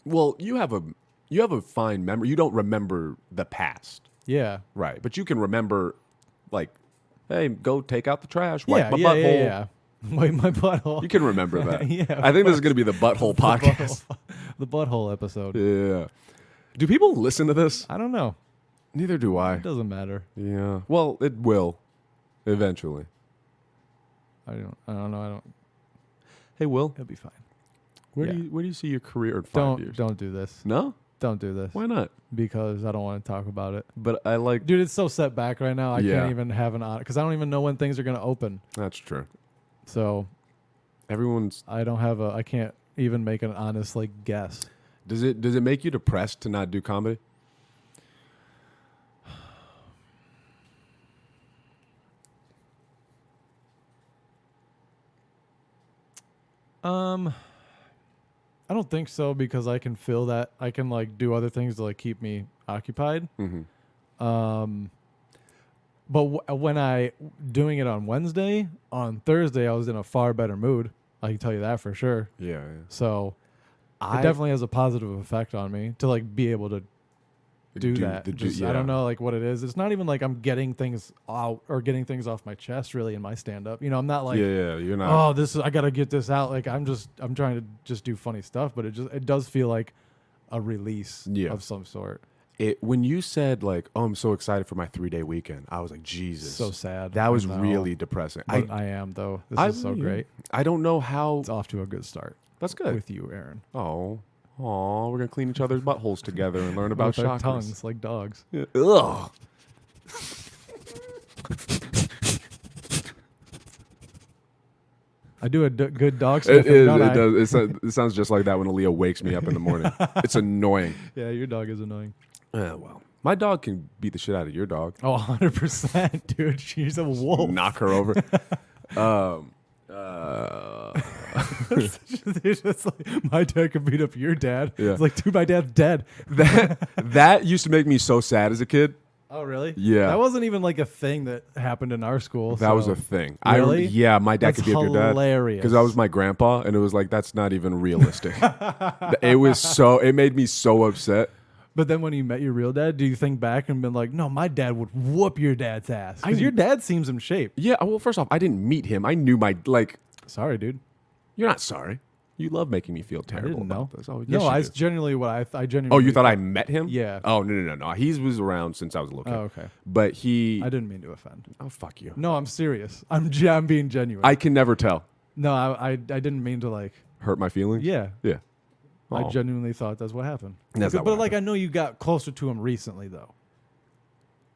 Well, you have a fine memory. You don't remember the past, Yeah. right? But you can remember, like, hey, go take out the trash, wipe my yeah, butthole. yeah. Wipe my butthole. You can remember that. Yeah, I think this is going to be the butthole podcast. The butthole episode. Yeah. Do people listen to this? I don't know. Neither do I. It doesn't matter. Yeah. Well, it will eventually. I don't know. Hey, Will, It'll be fine. where Yeah. do you see your career in 5 years? Don't do this. No? Don't do this. Why not? Because I don't want to talk about it. But I like. Dude, it's so set back right now. I Yeah. can't even have an on because I don't even know when things are going to open. That's true. So Everyone's. I can't even make an honest like guess. Does it make you depressed to not do comedy? I don't think so because I can feel that I can like do other things to like keep me occupied. But when I doing it on Wednesday, on Thursday I was in a far better mood. I can tell you that for sure. Yeah. So it definitely has a positive effect on me to like be able to do that. I don't know like what it is. It's not even like I'm getting things out or getting things off my chest really in my stand up. You know, I'm not like you're not. oh, I got to get this out. Like I'm trying to just do funny stuff, but it does feel like a release of some sort. When you said like, oh, I'm so excited for my 3-day weekend, I was like, Jesus, so sad. That was really depressing. But I am though. This is so great. I don't know how. It's off to a good start. That's good with you, Aaron. Oh, we're gonna clean each other's buttholes together and learn about with our chakras. tongues like dogs. Yeah. Ugh. I do a good dog It sniffing, is. don't I? It does. It sounds just like that when Aaliyah wakes me up in the morning. It's annoying. Yeah, your dog is annoying. Well, my dog can beat the shit out of your dog. Oh, 100%, dude. She's a wolf. Knock her over. It's just like, my dad could beat up your dad. Yeah. It's like, dude, my dad's dead. That used to make me so sad as a kid. Oh, really? Yeah. That wasn't even like a thing that happened in our school. That was a thing. Really? My dad could beat up your dad. Hilarious. Because I was my grandpa, and it was like, that's not even realistic. It made me so upset. But then when you met your real dad, do you think back and been like, no, my dad would whoop your dad's ass? Because your dad seems in shape. Yeah, well, first off, I didn't meet him. I knew Sorry, dude. You're not sorry. You love making me feel terrible I didn't know. about this. Oh, yes, no, you I do. genuinely I genuinely. Oh, you thought I met him? Yeah. Oh, no. He was around since I was a little kid. Oh, okay. But I didn't mean to offend. Oh, fuck you. No, I'm serious. I'm being genuine. I can never tell. No, I didn't mean to like Hurt my feelings? Yeah. Yeah. I Oh. genuinely thought that's what happened. That's not but what like happened. I know you got closer to him recently though.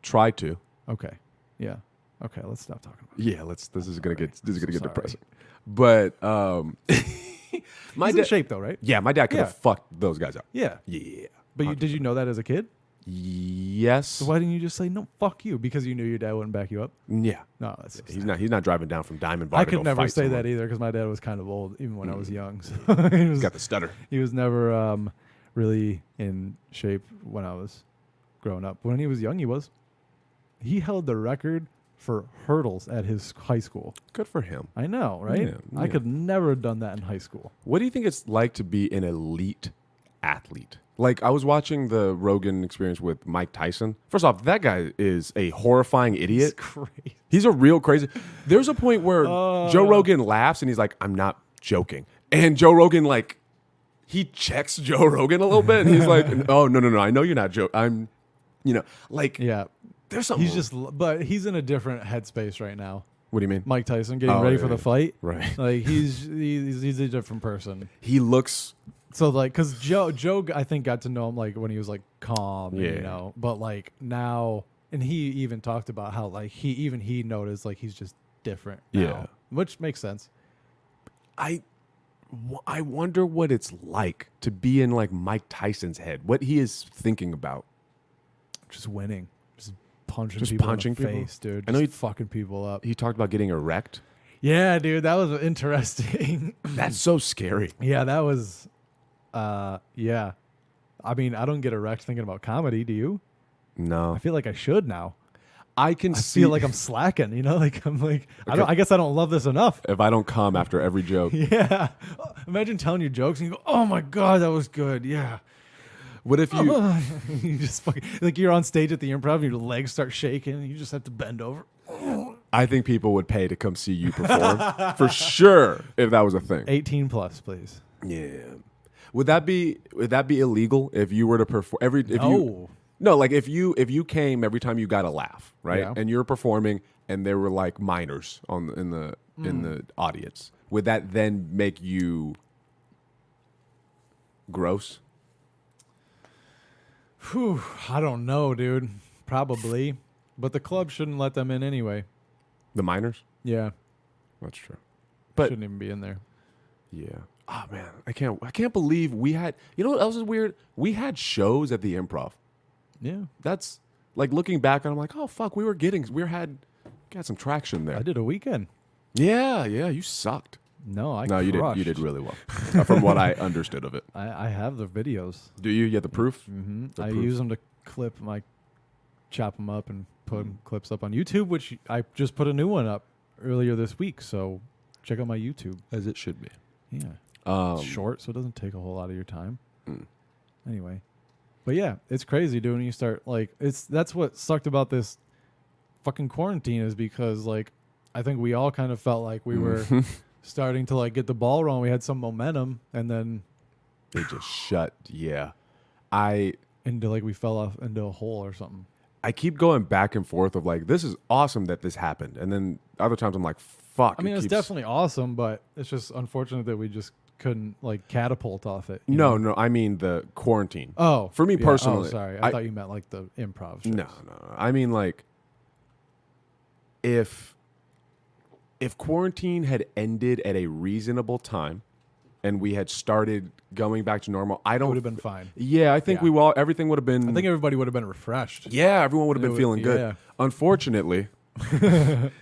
Try to. Okay. Yeah. Okay, let's stop talking about it. Yeah, this is gonna get sorry. depressing. But He's in shape though, right? Yeah, my dad could have Yeah. fucked those guys up. Yeah. Yeah. But did you know that as a kid? Yes. So why didn't you just say no? Fuck you, because you knew your dad wouldn't back you up. Yeah. No, that's so He's sad. not driving down from Diamond Bar. I to could go never fight say someone. that either because my dad was kind of old even when I was young. So He's got the stutter. he was never really in shape when I was growing up. When he was young, he was. He held the record for hurdles at his high school. Good for him. I know, right? Yeah, I yeah. could never have done that in high school. What do you think it's like to be an elite athlete? Like, I was watching the Rogan Experience with Mike Tyson. First off, that guy is a horrifying idiot. It's crazy. He's a real crazy. There's a point where Joe Rogan laughs and he's like, I'm not joking. And Joe Rogan, like, he checks Joe Rogan a little bit and he's like, oh, no. I know you're not joking. Like, Yeah. there's something. But he's in a different headspace right now. What do you mean? Mike Tyson getting ready for the fight. Right. Like he's a different person. He looks. So like, cause Joe, I think got to know him like when he was like calm, Yeah. But like now, and he even talked about how like he noticed like he's just different. Now, Yeah. which makes sense. I wonder what it's like to be in like Mike Tyson's head. What he is thinking about. Just winning, just punching Just people punching in the people? face, dude. I know Just fucking people up. He talked about getting erect. Yeah, dude, that was interesting. That's so scary. Yeah, that was. Yeah. I mean, I don't get erect thinking about comedy. Do you? No, I feel like I should now. I can I see. feel like I'm slacking. Like I'm like I guess I don't love this enough. if I don't come after every joke. Yeah. Imagine telling your jokes and you go, "Oh my god, that was good." Yeah. What if you? You just fucking like you're on stage at the improv and your legs start shaking and you just have to bend over. I think people would pay to come see you perform for sure if that was a thing. 18 plus, please. Yeah. Would that be illegal if you were to perform if you came every time you got a laugh, right? Yeah. And you're performing and there were like minors in the audience. Would that then make you gross? Whew, I don't know, dude. Probably. But the club shouldn't let them in anyway. The minors? Yeah. That's true. But Shouldn't even be in there. yeah. Oh man, I can't believe we had. You know what else is weird? We had shows at the Improv. Yeah. That's like looking back, and I'm like, oh fuck, got some traction there. I did a weekend. Yeah, you sucked. No, I No, you did. You crushed. did really well, from what I understood of it. I have the videos. Do you get the proof? Mm-hmm. The I proof. use them to chop them up and put clips up on YouTube, which I just put a new one up earlier this week. So check out my YouTube. As it should be. Yeah. It's short, so it doesn't take a whole lot of your time. Mm. Anyway. But yeah, it's crazy, dude, when you start, like, that's what sucked about this fucking quarantine is because, like, I think we all kind of felt like we were starting to, like, get the ball rolling. We had some momentum, and then They just shut. Yeah. into, like, we fell off into a hole or something. I keep going back and forth of like, this is awesome that this happened. And then other times I'm like, fuck. I mean, it's keeps- definitely awesome, but it's just unfortunate that we just couldn't, like, catapult off it. you No, know? no. I mean the quarantine. Oh. For me yeah. personally, Oh, sorry. I- I thought you meant, like, the improv shows. No. I mean, like, if quarantine had ended at a reasonable time and we had started going back to normal, I It don't would have been fine. Yeah, I think Yeah. everything would have been. I think everybody would have been refreshed. Yeah, everyone would have been feeling good. yeah. Unfortunately,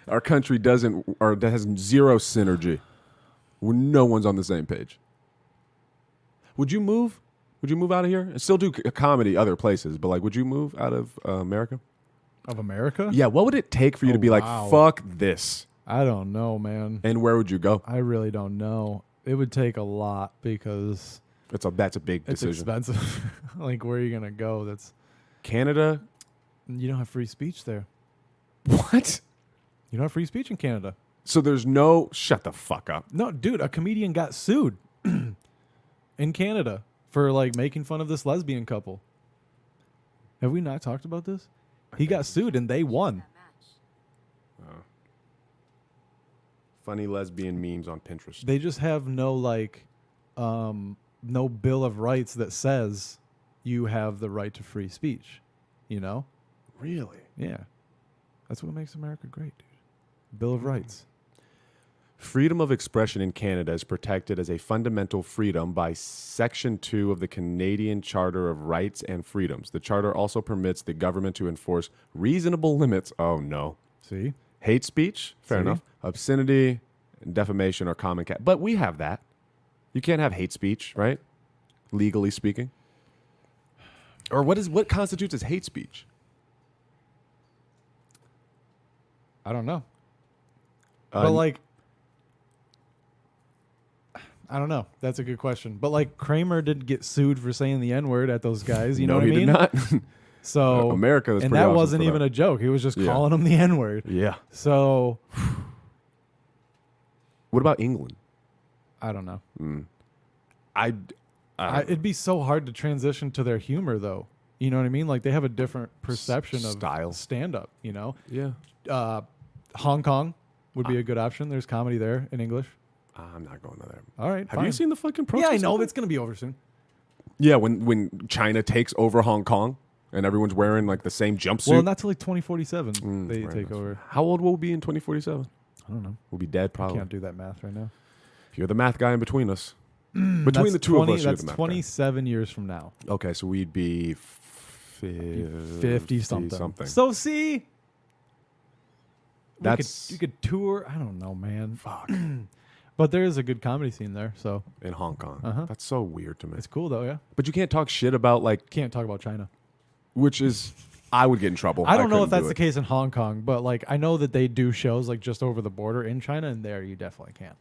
our country doesn't, or that has zero synergy. No one's on the same page. Would you move? Would you move out of here and still do comedy other places? But like, would you move out of America? Of America? Yeah. What would it take for you to be like, wow. fuck this? I don't know, man. And where would you go? I really don't know. It would take a lot because That's a big it's decision. expensive. Like, where are you gonna go? Canada? You don't have free speech there. What? You don't have free speech in Canada. So there's no. Shut the fuck up. No, dude, a comedian got sued in Canada for, like, making fun of this lesbian couple. Have we not talked about this? He got sued and they won. Funny lesbian memes on Pinterest. They just have no, like, no bill of rights that says you have the right to free speech. You know? Really? Yeah. That's what makes America great, dude. Bill of Rights. Freedom of expression in Canada is protected as a fundamental freedom by Section 2 of the Canadian Charter of Rights and Freedoms. The charter also permits the government to enforce reasonable limits. Oh, no. See? Hate speech? Fair See? enough. Obscenity, defamation, or common cat. But we have that. You can't have hate speech, right? Legally speaking. Or what constitutes as hate speech? I don't know. But, like, I don't know. That's a good question. But, like, Kramer didn't get sued for saying the N-word at those guys. You know what I mean? No, he did not. So America was and pretty that awesome wasn't for even that. a joke. He was just Yeah. calling them the N-word. Yeah. So What about England? I don't know. It'd It'd be so hard to transition to their humor, though. You know what I mean? Like, they have a different perception of Style. stand-up. You know, yeah. Hong Kong would be a good option. There's comedy there in English. I'm not going to there. All right, Have you seen the fucking Yeah, protests? I know of that? it's gonna be over soon. Yeah, when China takes over Hong Kong and everyone's wearing like the same jumpsuit. Well, not till like 2047 they right, take that's over. How old will we be in 2047? I don't know. We'll be dead I probably. can't do that math right now. You're the math guy in between us. Between That's the two of us, you're That's the math 27 years from now. guy. Okay, so we'd be 50 something. So So see, That's- you could tour. I don't know, man. fuck But there is a good comedy scene there, so in Hong Kong. Uh-huh. That's so weird to me. it's cool though. Yeah, But you can't talk shit about like, can't talk about China. which is, I would get in trouble. I don't know if couldn't that's do the it. case in Hong Kong, but like I know that they do shows like just over the border in China, and there you definitely can't.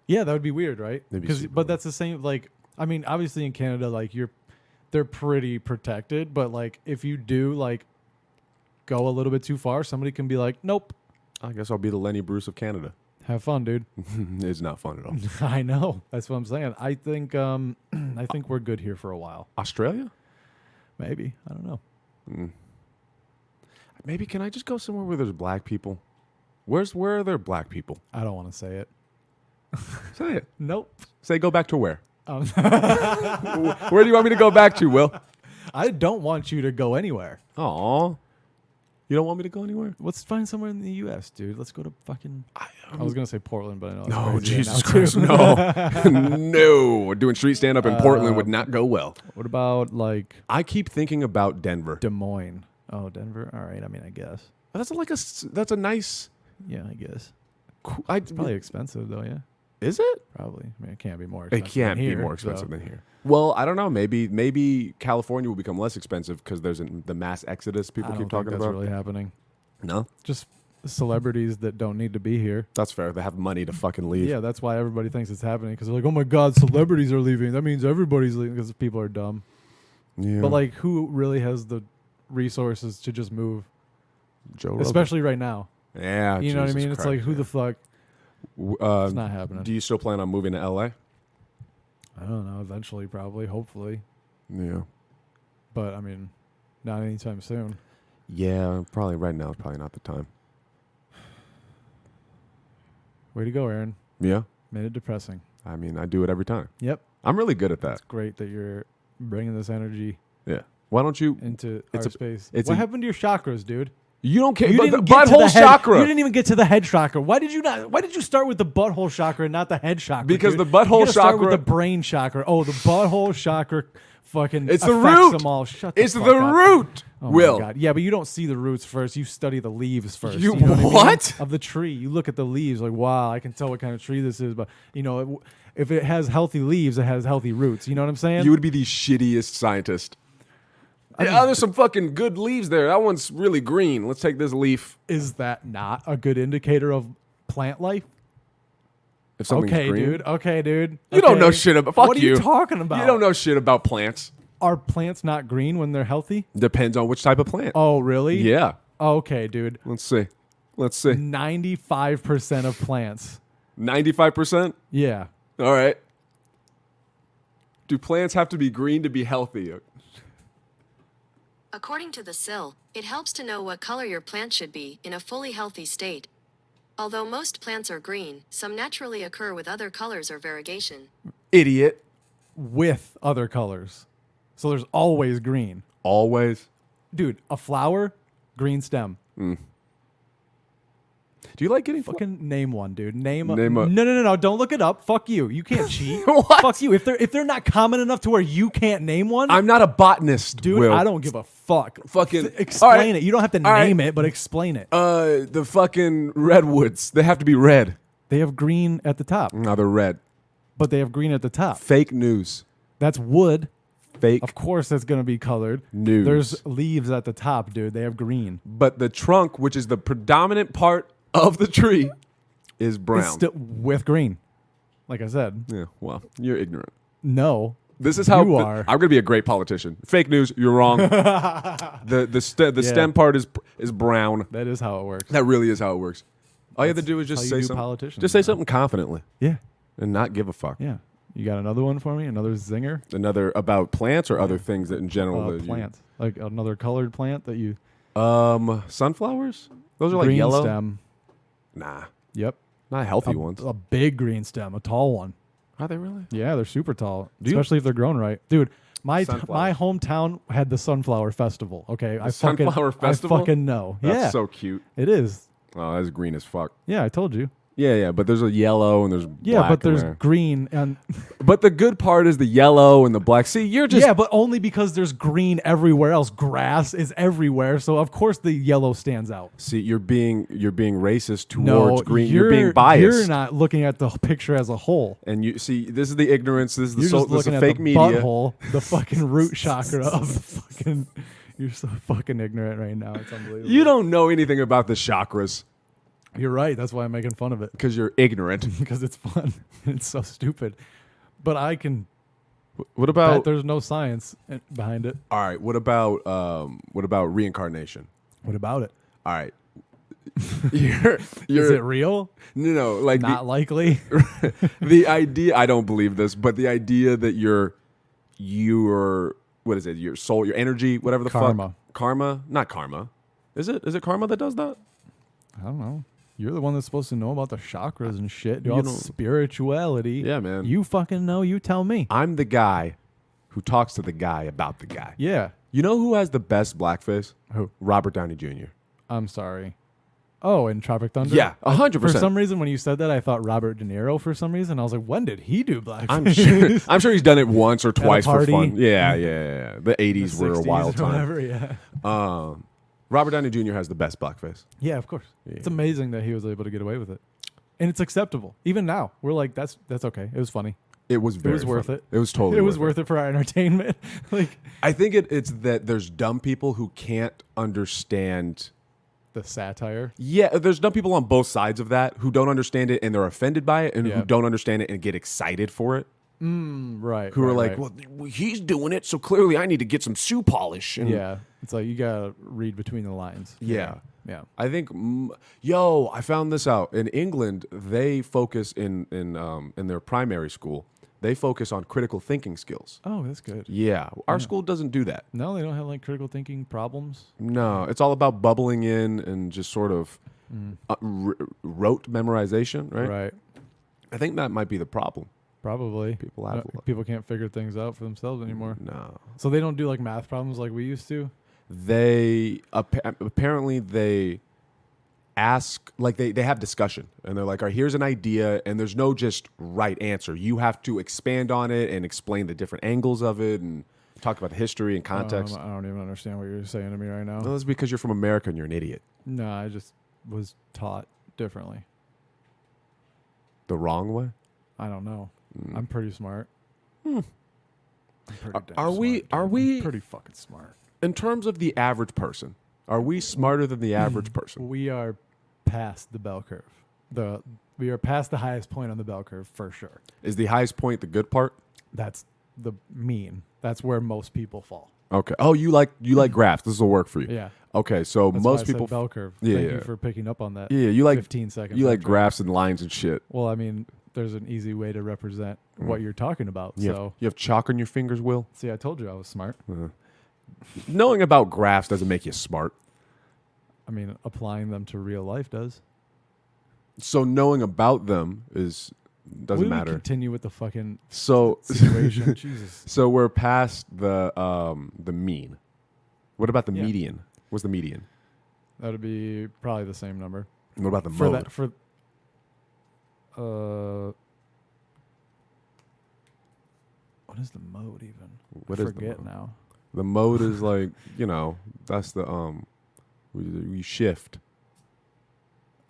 Yeah, that would be weird, right? That'd be Because super but weird. that's the same. Like, I mean, obviously in Canada, like they're pretty protected, but like if you do like go a little bit too far, somebody can be like, nope, I guess I'll be the Lenny Bruce of Canada. have fun, dude. It's not fun at all. I know. That's what I'm saying. I think I think we're good here for a while. Australia? Maybe. I don't know. Maybe can I just go somewhere where there's black people? Where are there black people? I don't want to say it. Say it. Nope. Say go back to where? Um, Where do you want me to go back to, Will? I don't want you to go anywhere. Aw. You don't want me to go anywhere? Let's find somewhere in the U.S., dude. Let's go to fucking. I was gonna say Portland, but I know. No, that's crazy Jesus now, Christ, too. no. No. Doing street stand-up in Portland would not go well. What about like I keep thinking about Denver. Des Moines? Oh, Denver. All right. I mean, I guess. That's a nice... Yeah, I guess. I, Probably expensive though. Yeah. Is it? Probably. I mean, it can't be more It expensive. can't than be here, more expensive so. than here. Well, I don't know. Maybe California will become less expensive because there's the mass exodus people I keep don't think talking that's about. really happening. No, Just celebrities that don't need to be here. that's fair. They have money to fucking leave. Yeah, that's why everybody thinks it's happening because they're like, oh my God, celebrities are leaving. That means everybody's leaving because people are dumb. Yeah. But like, who really has the resources to just move? Joe Rogan. Especially right now. Yeah. You know what I Jesus mean? It's Christ, like, who the fuck? yeah. It's not happening. Do you still plan on moving to LA? I don't know. Eventually, probably, hopefully. Yeah. But I mean, not anytime soon. Yeah, probably right now is probably not the time. Way to go, Aaron. Yeah. Made it depressing. I mean, I do it every time. Yep. I'm really good at that. It's great that you're bringing this energy Yeah. Why don't you? into It's our a- space. it's What a- happened to your chakras, dude? You don't care. You But the didn't get to the butthole head. chakra. You didn't even get to the head chakra. Why did you not? Why did you start with the butthole chakra and not the head chakra? Because dude? the butthole You gotta start with chakra- the brain chakra. Oh, the butthole chakra, fucking. It's the affects root. Them all. Shut the It's the fuck up. root. Oh Will. my God. Yeah, but you don't see the roots first. You study the leaves first. You know I mean? what? Of the tree. You look at the leaves like, wow, I can tell what kind of tree this is. But you know, if it has healthy leaves, it has healthy roots. You know what I'm saying? You would be the shittiest scientist. I mean- Yeah, there's some fucking good leaves there. That one's really green. Let's take this leaf. Is that not a good indicator of plant life? If something's Okay, green. dude. Okay, dude. You don't Okay. know shit about. Fuck What are you talking about? You don't know shit about plants. Are plants not green when they're healthy? Depends on which type of plant. Oh, really? Yeah. Okay, dude. Let's see. Let's see. 95% of plants. 95%. Yeah. All right. Do plants have to be green to be healthy? According to the SIL, it helps to know what color your plant should be in a fully healthy state. Although most plants are green, some naturally occur with other colors or variegation. Idiot. With other colors. So there's always green. Always. Dude, a flower, green stem. Do you like getting Fucking name one, dude. Name Name a. a- No. Don't look it up. Fuck you. You can't cheat. What? Fuck you. If they're not common enough to where you can't name one, I'm not a botanist, dude, Will. I don't give a fuck. Fucking- explain all right. it. You don't have to All right. name it, but explain it. The fucking redwoods. They have to be red. They have green at the top, No, they're red. but they have green at the top. Fake news. That's wood. Fake Of course, that's going to be colored. news. There's leaves at the top, dude. They have green. But the trunk, which is the predominant part of the tree, is brown. It's still with green. Like I said, Yeah, well, you're ignorant. no. This is how You are. I'm going to be a great politician. Fake news, you're wrong. the stem part is brown. That is how it works. That really is how it works. All you have to do is just how you say do something. politicians Just say now. something confidently Yeah. and not give a fuck. Yeah. You got another one for me? Another zinger? Another about plants or other things that in general that you- Plant. Like another colored plant that you. sunflowers? Those are like green yellow. stem. stem. Nah, Yep. not healthy ones. A big green stem, a tall one. Are they really? Yeah, they're super tall, Do you- especially if they're grown right, dude. My Sunflowers. hometown had the sunflower festival. Okay, Sunflower festival? I fucking know. That's yeah, so cute. it is. Oh, that's green as fuck. Yeah, I told you. Yeah, but there's a yellow and there's Yeah, black but in there's there. green and But the good part is the yellow and the black. See, you're just yeah, but only because there's green everywhere else. Grass is everywhere, so of course the yellow stands out. see you're being racist towards No, green. You're being biased. You're not looking at the picture as a whole. And you see, this is the ignorance. This is the You're just this is looking the at fake the media. butthole, the fucking root chakra of the fucking. You're so fucking ignorant right now. It's unbelievable. You don't know anything about the chakras You're right. That's why I'm making fun of it because you're ignorant. because it's fun. It's so stupid, but I can What bet about there's no science behind it. all right? What about reincarnation? What about it? All right, you're Is it real? no like Not likely. the idea. I don't believe this, but the idea that you're what is it? Your soul, your energy, whatever the Karma. fuck. Karma, not karma. Is it karma that does that? I don't know. You're the one that's supposed to know about the chakras and shit. You All don't- spirituality. Yeah, man. You fucking know. You tell me. I'm the guy who talks to the guy about the guy. Yeah. You know who has the best blackface? Who? Robert Downey Jr. I'm sorry. Oh, in Tropic Thunder? Yeah, 100%. For some reason, when you said that, I thought Robert De Niro for some reason. I was like, when did he do blackface? I'm sure he's done it once or twice for party? fun. Yeah. The 80s were a 60s wild or time. whatever, yeah. Robert Downey Jr. has the best blackface. Yeah, of course. It's amazing that he was able to get away with it. and it's acceptable. Even now, we're like, that's okay. It was funny. It was very It was worth funny. it. It was totally It was worth it for our entertainment. Like I think it's that there's dumb people who can't understand. the satire. Yeah, there's dumb people on both sides of that who don't understand it and they're offended by it, and Yeah. who don't understand it and get excited for it. Right. Who are right, like, right. well, he's doing it, so clearly I need to get some shoe polish. And Yeah. It's like you gotta read between the lines. Yeah. Yeah. I think, I found this out. In England, they focus in their primary school, they focus on critical thinking skills. Oh, that's good. Yeah. Our school doesn't do that. No, they don't have like critical thinking problems. No, it's all about bubbling in and just sort of rote memorization, right? Right. I think that might be the problem. Probably. People have People can't figure things out for themselves anymore. No. So they don't do like math problems like we used to. They apparently they ask, like they have discussion, and they're like, all right, here's an idea, and there's no just right answer. You have to expand on it and explain the different angles of it and talk about the history and context. I don't even understand what you're saying to me right now. No, that's because you're from America and you're an idiot. No, I just was taught differently. The wrong way? I don't know. I'm pretty smart. I'm pretty damn Are we- smart, are dude. we- I'm pretty fucking smart? In terms of the average person, are we smarter than the average person? We are past the bell curve. We are past the highest point on the bell curve for sure. Is the highest point the good part? That's the mean. That's where most people fall. Okay. Oh, you like graphs. This will work for you. Yeah. Okay, so That's why most I said people bell curve. Yeah, Thank yeah. you for picking up on that. Yeah, you like 15 seconds. you like after. graphs and lines and shit. Well, I mean, there's an easy way to represent what you're talking about. You have chalk on your fingers, Will? See, I told you I was smart. Knowing about graphs doesn't make you smart. I mean, applying them to real life does. So knowing about them doesn't We matter. Continue with the fucking So situation. Jesus. so we're past the mean. What about the Yeah. median? What's the median? That would be probably the same number. What about the For mode? that, for what is the mode even? What I is the forget mode? now. The mode is like, that's the we shift.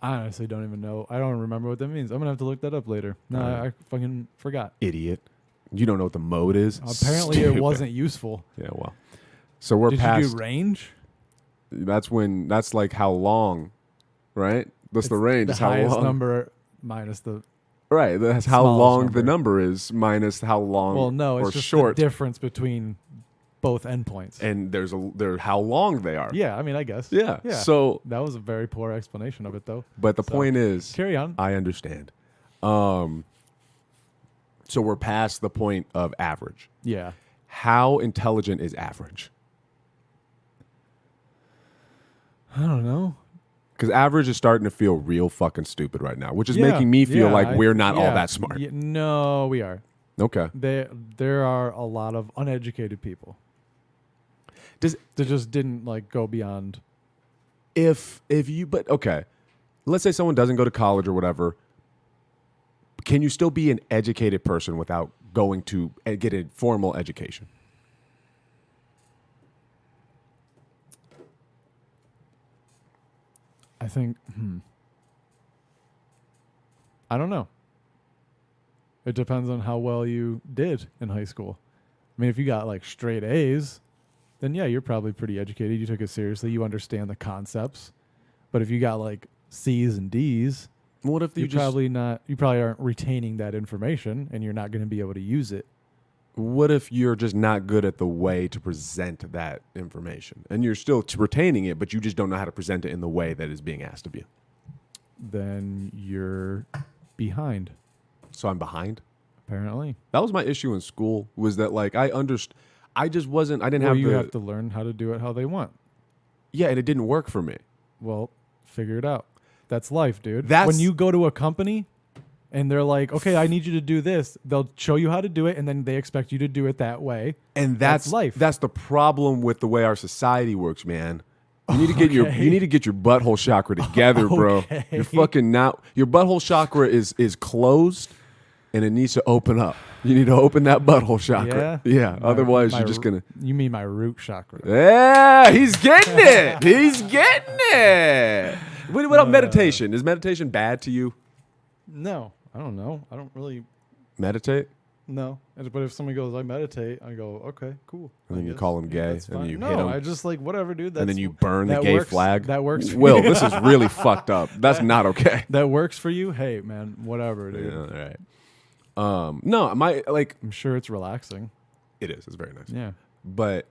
I honestly don't even know. I don't remember what that means. I'm gonna have to look that up later. No, I fucking forgot. Idiot. You don't know what the mode is? Apparently, Stupid. it wasn't useful. Yeah, well. So we're Did past you do range? that's like how long, right? That's the It's range. The It's how highest long. number minus the. Right. That's how smallest long number. the number is minus how long Well, no, or it's just short. the difference between both endpoints. And there's how long they are. Yeah, I mean, I guess. Yeah. Yeah. So, That was a very poor explanation of it, though. but the So, point is, Carry on. I understand. So we're past the point of average. Yeah. How intelligent is average? I don't know. Because average is starting to feel real fucking stupid right now, which is Yeah, making me feel yeah, like we're not all yeah. that smart. Yeah, no, we are. Okay. There are a lot of uneducated people Does that just didn't like go beyond. if you but okay, let's say someone doesn't go to college or whatever, can you still be an educated person without going to get a formal education? I think. I don't know. It depends on how well you did in high school. I mean, if you got like straight A's, then yeah, you're probably pretty educated. You took it seriously. You understand the concepts. But if you got like C's and D's, What if you probably aren't retaining that information, and you're not going to be able to use it. what if you're just not good at the way to present that information, and you're still retaining it, but you just don't know how to present it in the way that is being asked of you? Then you're behind, So I'm behind. apparently. That was my issue in school. Was that like I understood? I just wasn't. I didn't Well, have you the. have to learn how to do it how they want. Yeah, and it didn't work for me. Well, figure it out. That's life, dude. That's- when you go to a company and they're like, okay, I need you to do this, they'll show you how to do it, and then they expect you to do it that way. And That's life. That's the problem with the way our society works, man. You need to get your Okay. you need to get your butthole chakra together, bro. Okay. You're fucking not. Your butthole chakra is closed, and it needs to open up. You need to open that butthole chakra. Yeah. Otherwise, you're just gonna. You mean my root chakra? Yeah, he's getting it. He's getting it. What about meditation? Is meditation bad to you? No, I don't know. I don't really Meditate? know. But if somebody goes, I meditate, I go, okay, cool. And then I you guess. call him gay, that's and fine. you no, hit him. I just like whatever, dude. And then you burn the that gay works, flag. That works. For Will, you. this is really fucked up. That's not okay. That works for you. Hey, man, whatever, dude. Yeah, all right. No, I'm sure it's relaxing. it is. It's very nice. Yeah. But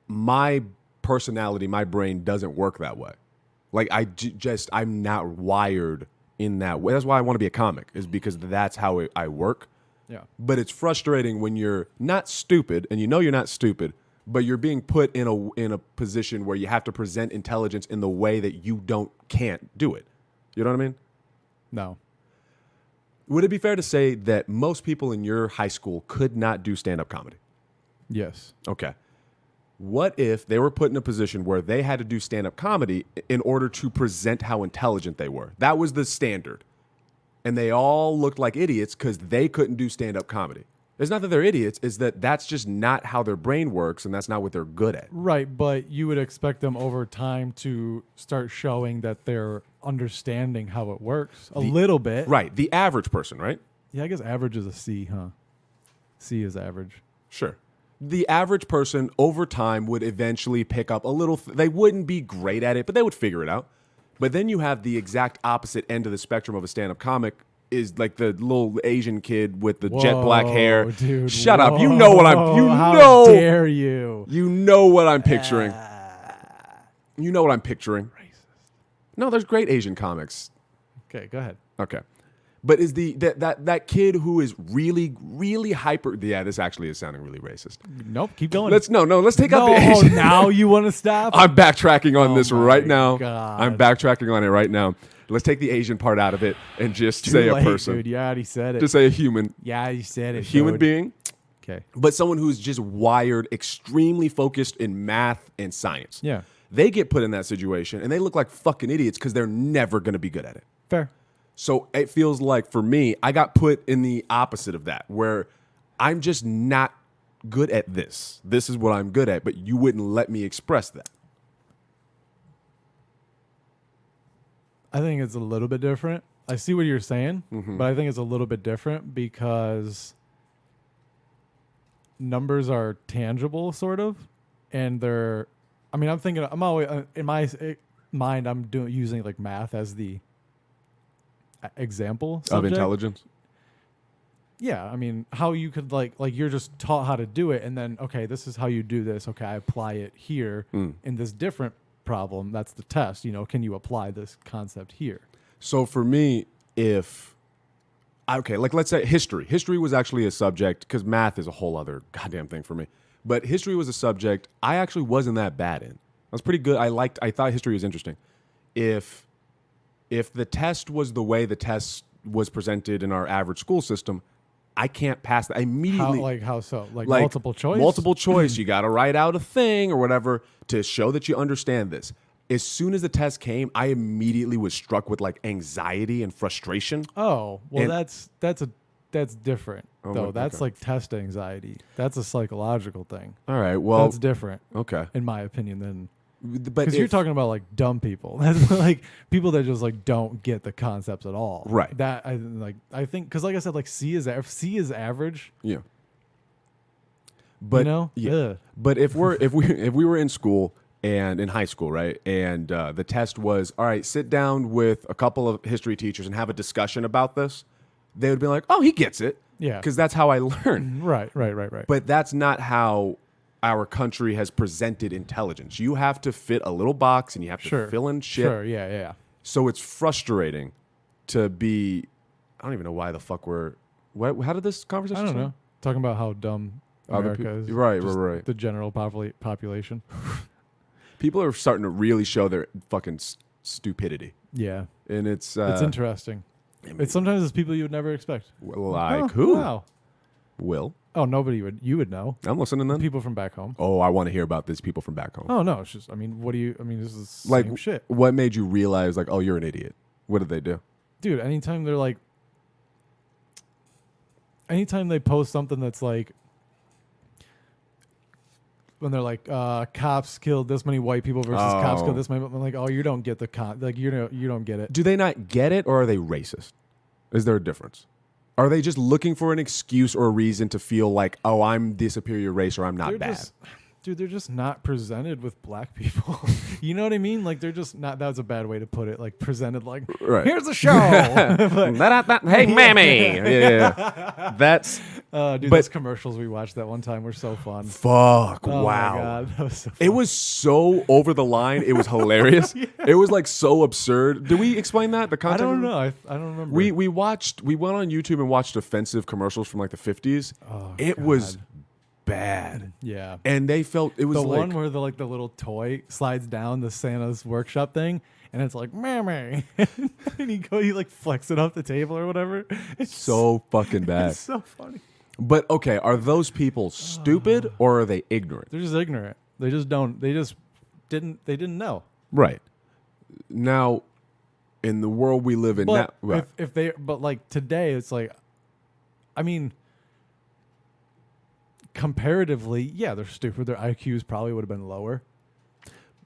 my personality, my brain doesn't work that way. Like I'm not wired in that way. That's why I want to be a comic, is because that's how I work. Yeah. But it's frustrating when you're not stupid, and you know you're not stupid, but you're being put in a position where you have to present intelligence in the way that you can't do it. You know what I mean? No. Would it be fair to say that most people in your high school could not do stand-up comedy? Yes. Okay. What if they were put in a position where they had to do stand-up comedy in order to present how intelligent they were? That was the standard. And they all looked like idiots because they couldn't do stand-up comedy. It's not that they're idiots, it's that that's just not how their brain works, and that's not what they're good at. Right, but you would expect them over time to start showing that they're understanding how it works a little bit. Right. The average person, right? Yeah, I guess average is a C, huh? C is average. Sure. The average person over time would eventually pick up a little. They wouldn't be great at it, but they would figure it out. But then you have the exact opposite end of the spectrum of a stand-up comic, is like the little Asian kid with the jet black hair. Dude, Shut up. You know what I'm. You How know. dare you? You know what I'm picturing. You know what I'm picturing. Racist. No, there's great Asian comics. Okay, go ahead. Okay. But is that kid who is really, really hyper? Yeah, this actually is sounding really racist. Nope, keep going. Let's take out the No, Asian. now you want to stop? I'm backtracking on Oh this my right now. God. I'm backtracking on it right now. Let's take the Asian part out of it and just Too say late, a person. dude. You already said it. Just say a human. Yeah, you said it. A human dude. being, Okay. but someone who's just wired, extremely focused in math and science. Yeah. They get put in that situation and they look like fucking idiots because they're never going to be good at it. Fair. So it feels like for me, I got put in the opposite of that, where I'm just not good at this. This is what I'm good at, but you wouldn't let me express that. I think it's a little bit different. I see what you're saying, but I think it's a little bit different because numbers are tangible, sort of, and they're. I mean, I'm thinking. I'm always in my mind. I'm using like math as the example subject. Of intelligence. Yeah, I mean, how you could like you're just taught how to do it, and then okay, this is how you do this. Okay, I apply it here in this different problem. That's the test. You know, can you apply this concept here? So for me, like let's say history. History was actually a subject, because math is a whole other goddamn thing for me. But history was a subject I actually wasn't that bad in. I was pretty good. I thought history was interesting. If the test was the way the test was presented in our average school system, I can't pass that. I immediately How so? Like multiple choice? Multiple choice. You got to write out a thing or whatever to show that you understand this. As soon as the test came, I immediately was struck with like anxiety and frustration. Oh, well, And- that's different though. okay. That's like test anxiety. That's a psychological thing. All right. Well, That's different, okay. in my opinion, than But because you're talking about like dumb people. That's like people that just like don't get the concepts at all. Right. That I think because like I said, like C is average. Yeah. But You know? yeah. Ugh. But if we were in school and in high school, right, and the test was, all right, sit down with a couple of history teachers and have a discussion about this, they would be like, oh, he gets it. Yeah. Because that's how I learned. Right. But that's not how our country has presented intelligence. You have to fit a little box and you have to fill in shit. Sure. Yeah. So it's frustrating to be. I don't even know why the fuck how did this conversation I don't start? know. Talking about how dumb Other America is. right. The general population. People are starting to really show their fucking stupidity, Yeah. and it's Interesting. It's sometimes it's people you would never expect. like Oh, who? Wow. Will. Oh, nobody you would know. I'm listening then. People from back home. Oh, I want to hear about these people from back home. Oh no, it's just this is the like same shit. what made you realize like, oh, you're an idiot? What did they do? Dude, anytime they post something that's like when they're like cops killed this many white people versus cops Oh. killed this many, I'm like, oh, you don't get the you don't get it. Do they not get it, or are they racist? Is there a difference? Are they just looking for an excuse or a reason to feel like, oh, I'm the superior race or I'm not bad? They're just not presented with black people. You know what I mean? Like, they're just not. That was a bad way to put it. Like, presented like, here's the show. Hey, mammy. Yeah. That's. Those commercials we watched that one time were so fun. Fuck. Oh Wow. my God, that was so fun. It was so over the line. It was hilarious. Yeah. It was like so absurd. Did we explain that? The content? I don't know. I don't remember. We went on YouTube and watched offensive commercials from like the 50s. Oh, it God. was bad. Yeah. And they felt it was the like one where the little toy slides down the Santa's workshop thing, and it's like mammy, and he like flex it off the table or whatever. It's so fucking bad. It's so funny. But okay, are those people stupid or are they ignorant? They're just ignorant. They just don't. They just didn't. They didn't know. Right. Now, in the world we live in now, right. if they, but like today, it's like, I mean, comparatively, yeah, they're stupid. Their IQs probably would have been lower.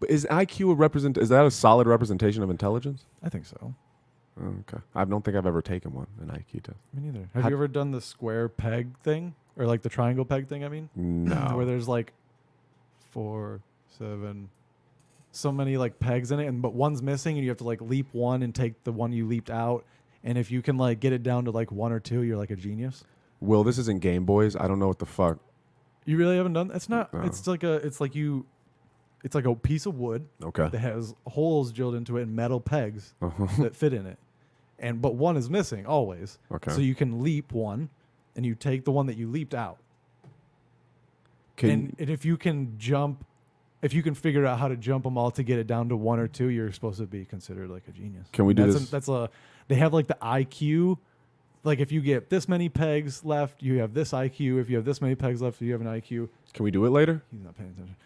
But is IQ is that a solid representation of intelligence? I think so. Okay. I don't think I've ever taken one, an IQ test. Me neither. Have you ever done the square peg thing? Or like the triangle peg thing, I mean? No. Where there's like 4, 7, so many like pegs in it, but one's missing and you have to like leap one and take the one you leaped out. And if you can like get it down to like 1 or 2, you're like a genius. Will, this isn't Game Boys. I don't know what the fuck. You really haven't done that? It's not. No. It's like a piece of wood Okay. that has holes drilled into it and metal pegs that fit in it. But one is missing always. Okay. So you can leap one and you take the one that you leaped out. And if you can figure out how to jump them all to get it down to 1 or 2, you're supposed to be considered like a genius. Can we do this? They have like the IQ. Like if you get this many pegs left, you have this IQ. If you have this many pegs left, you have an IQ. Can we do it later? He's not paying attention.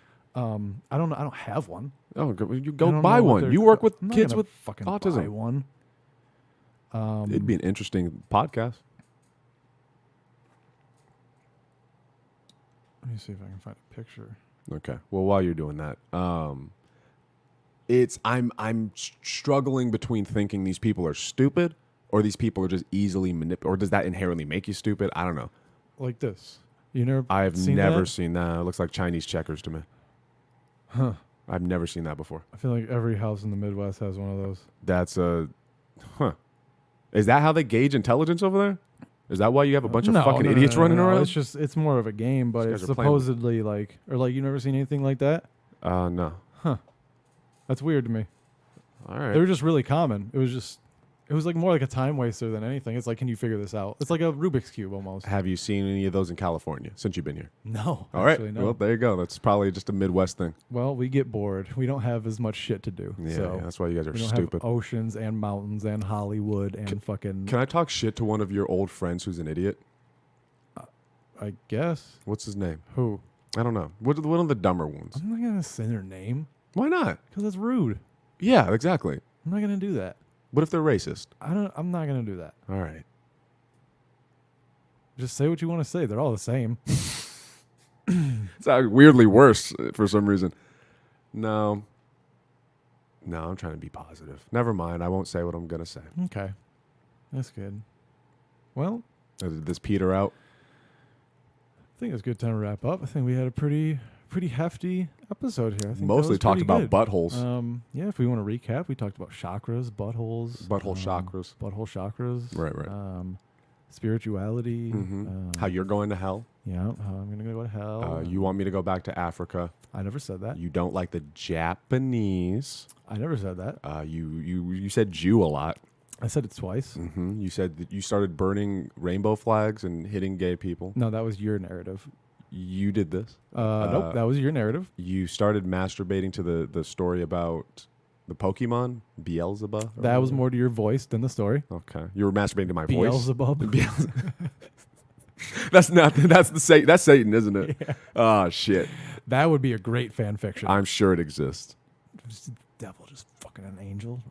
I don't know. I don't have one. Oh, you go buy one. You work with kids with fucking autism. Buy one. It'd be an interesting podcast. Let me see if I can find a picture. Okay. Well, while you're doing that, I'm struggling between thinking these people are stupid or these people are just easily manipulated. Or does that inherently make you stupid? I don't know. Like this. You never? I've seen never that? seen that. It looks like Chinese checkers to me. Huh. I've never seen that before. I feel like every house in the Midwest has one of those. That's Is that how they gauge intelligence over there? Is that why you have a bunch of fucking idiots running around? It's more of a game, but it's supposedly like, or like you never seen anything like that? No. Huh. That's weird to me. All right. They were just really common. It was like more like a time waster than anything. It's like, can you figure this out? It's like a Rubik's Cube almost. Have you seen any of those in California since you've been here? No. All right. No. Well, there you go. That's probably just a Midwest thing. Well, we get bored. We don't have as much shit to do. Yeah, so that's why you guys are we don't stupid. have oceans and mountains and Hollywood and fucking. Can I talk shit to one of your old friends who's an idiot? I guess. What's his name? Who? I don't know. One of the dumber ones. I'm not gonna say their name Why not? because that's rude. Yeah, exactly. I'm not gonna do that. What if they're racist? I'm not gonna do that. All right. Just say what you want to say. They're all the same. It's weirdly worse for some reason. No, I'm trying to be positive. Never mind. I won't say what I'm going to say. Okay. That's good. Well, Did this peter out? I think it's a good time to wrap up. I think we had a pretty hefty episode here. I think Mostly talked about buttholes. Yeah, if we want to recap, we talked about chakras, buttholes. Butthole chakras. Butthole chakras. Right. Spirituality. How you're going to hell. Yeah, how I'm going to go to hell. You want me to go back to Africa. I never said that. You don't like the Japanese. I never said that. You said Jew a lot. I said it twice. You said that you started burning rainbow flags and hitting gay people. No, that was your narrative. You did this. Nope, that was your narrative. You started masturbating to the story about the Pokémon, Beelzebub. That was more to your voice than the story. Okay. You were masturbating to my voice. Beelzebub. That's Satan, isn't it? Yeah. Oh, shit. That would be a great fan fiction. I'm sure it exists. Just devil just fucking an angel.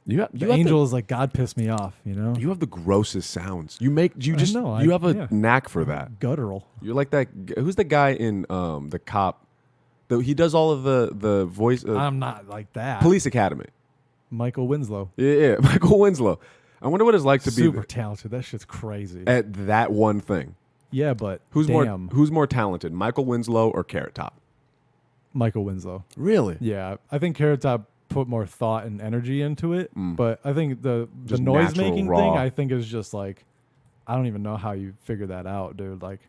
The angel is like, God pissed me off, you know? You have the grossest sounds. You have a knack for that. Guttural. You're like that. Who's the guy in the cop? He does all of the voice. I'm not like that. Police Academy. Michael Winslow. Yeah, Michael Winslow. I wonder what it's like to Super be talented. That shit's crazy. at that one thing. Yeah, but Who's damn, more talented, Michael Winslow or Carrot Top? Michael Winslow. Really? Yeah, I think Carrot Top put more thought and energy into it, but I think the Just noise natural, making raw. thing I think is just like I don't even know how you figure that out, dude. Like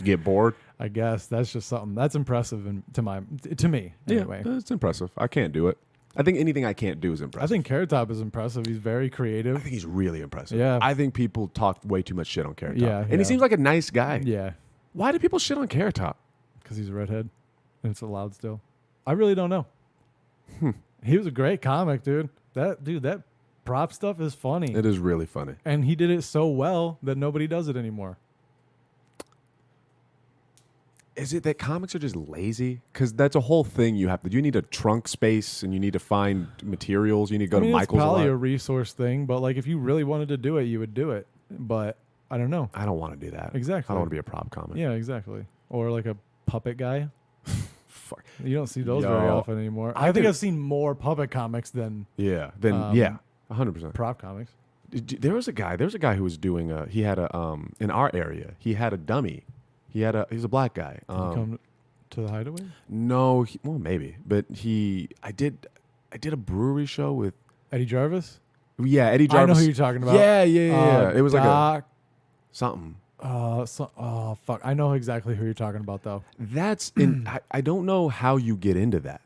Get bored? I guess that's just something that's impressive and to me anyway. Yeah, it's impressive. I can't do it. I think anything I can't do is I impressive. think Carrot Top is impressive. He's very I creative. think he's really impressive. Yeah. I think people talk way too much shit on Carrot Top. Yeah, And yeah. he seems like a nice guy. Yeah, Why do people shit on Carrot Top? because he's a redhead and it's allowed still. I really don't know. He was a great comic, dude. That prop stuff is funny. It is really funny. And he did it so well that nobody does it anymore. Is it that comics are just lazy? Because that's a whole thing you have to do. You need a trunk space and you need to find materials. You need to go to Michael's it's probably a a lot. resource thing, but like if you really wanted to do it, you would do it. But I don't know. I don't want to do that. Exactly. I don't want to be a prop comic. Yeah, exactly. Or like a puppet guy. Fuck. You don't see those very Yo, often anymore. I I think did- I've seen more puppet comics than Yeah. Then, yeah. 100%. prop comics. There was a guy who was doing he had a, in our area, he had a dummy. He's a black guy. Can you come to the Hideaway? No, well, maybe. But I did a brewery show with, Eddie Jarvis? Eddie I Jarvis. know who you're talking about. Yeah. It was like a, Doc, something. fuck. I know exactly who you're talking about, though. That's I don't know how you get into that.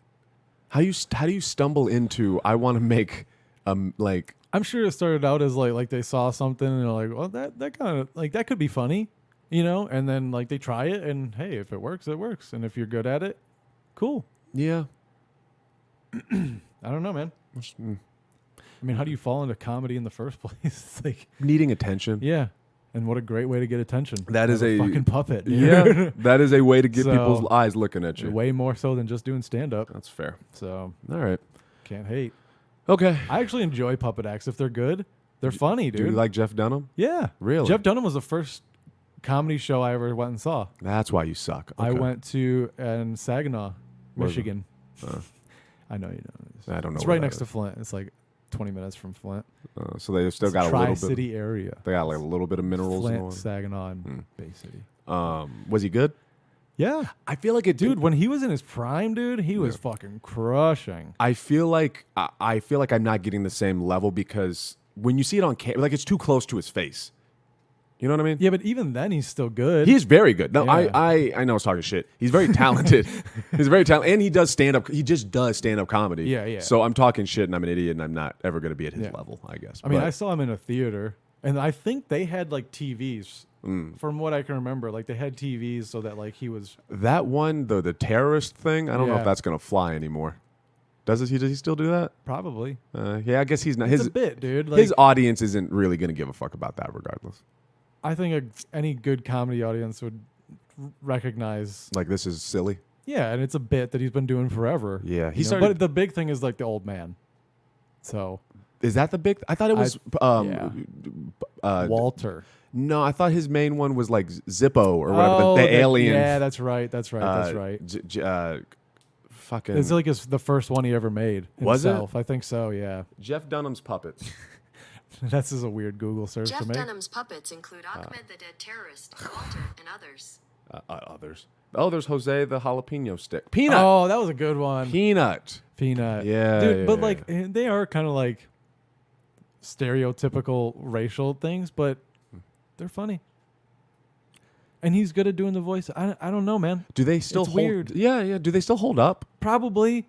How do you stumble into I want to make like I'm sure it started out as like they saw something and they're like, well, that kind of like that could be funny, you know? And then like they try it and hey, if it works, it works. And if you're good at it, cool. yeah. I don't know, man. I mean, how do you fall into comedy in the first place? It's like, Needing attention. yeah. And what a great way to get attention. That is Have a- fucking puppet. Dude. Yeah, that is a way to get So- people's eyes looking at you. Way more so than just doing stand up. That's fair. So All right. can't hate. Okay. I actually enjoy puppet acts. If they're good, they're funny, Do dude. you like Jeff Dunham? Yeah. Really? Jeff Dunham was the first comedy show I ever went and saw. That's why you suck. I Okay. went to in Saginaw, Where's Michigan. I know you know. I don't know. It's where right that next to is. Flint. It's like 20 minutes from Flint. So they still It's got a little bit. Tri-City area. They got like a little bit of minerals. Flint, going. Saginaw, and Bay City. Was he good? Yeah. I feel like it, Dude, when he was in his prime, dude, he was fucking crushing. I feel like I'm not getting the same level because when you see it on camera, like it's too close to his face. You know what I mean? Yeah, but even then, he's still good. He is very good. No, Yeah. I know I was talking shit. He's very talented. He's very talented, and he does stand up. He just does stand up comedy. Yeah, yeah. So I'm talking shit, and I'm an idiot, and I'm not ever going to be at his Yeah. level. I guess. I mean, But I saw him in a theater, and I think they had like TVs. From what I can remember, like they had TVs so that like he was. that one, the terrorist thing. I don't know Yeah. if that's going to fly anymore. Does he still do that? Probably. Yeah, I guess he's not. It's His a bit, dude. Like, his audience isn't really going to give a fuck about that, regardless. I think any good comedy audience would recognize. Like this is silly. Yeah, and it's a bit that he's been doing forever. Yeah, he you know? started- But the big thing is like the old man. So Is that the big? I thought it was. Walter. No, I thought his main one was like Zippo or whatever. The alien. Yeah, that's right. That's right. Fucking. It's like the first one he ever made Was it? himself. I think so. Yeah. Jeff Dunham's puppets. That's just a weird Google search Jeff to make. Dunham's puppets include Ahmed the Dead Terrorist, Walter, and others. Others. Oh, there's Jose the jalapeno stick. Peanut. Oh, that was a good one. Peanut. Peanut. Yeah, Dude, yeah, but yeah. like they are kind of like stereotypical racial things, but they're funny. And he's good at doing the voice. I don't know, man. Do they still It's hold? weird. Yeah. Do they still hold up? Probably.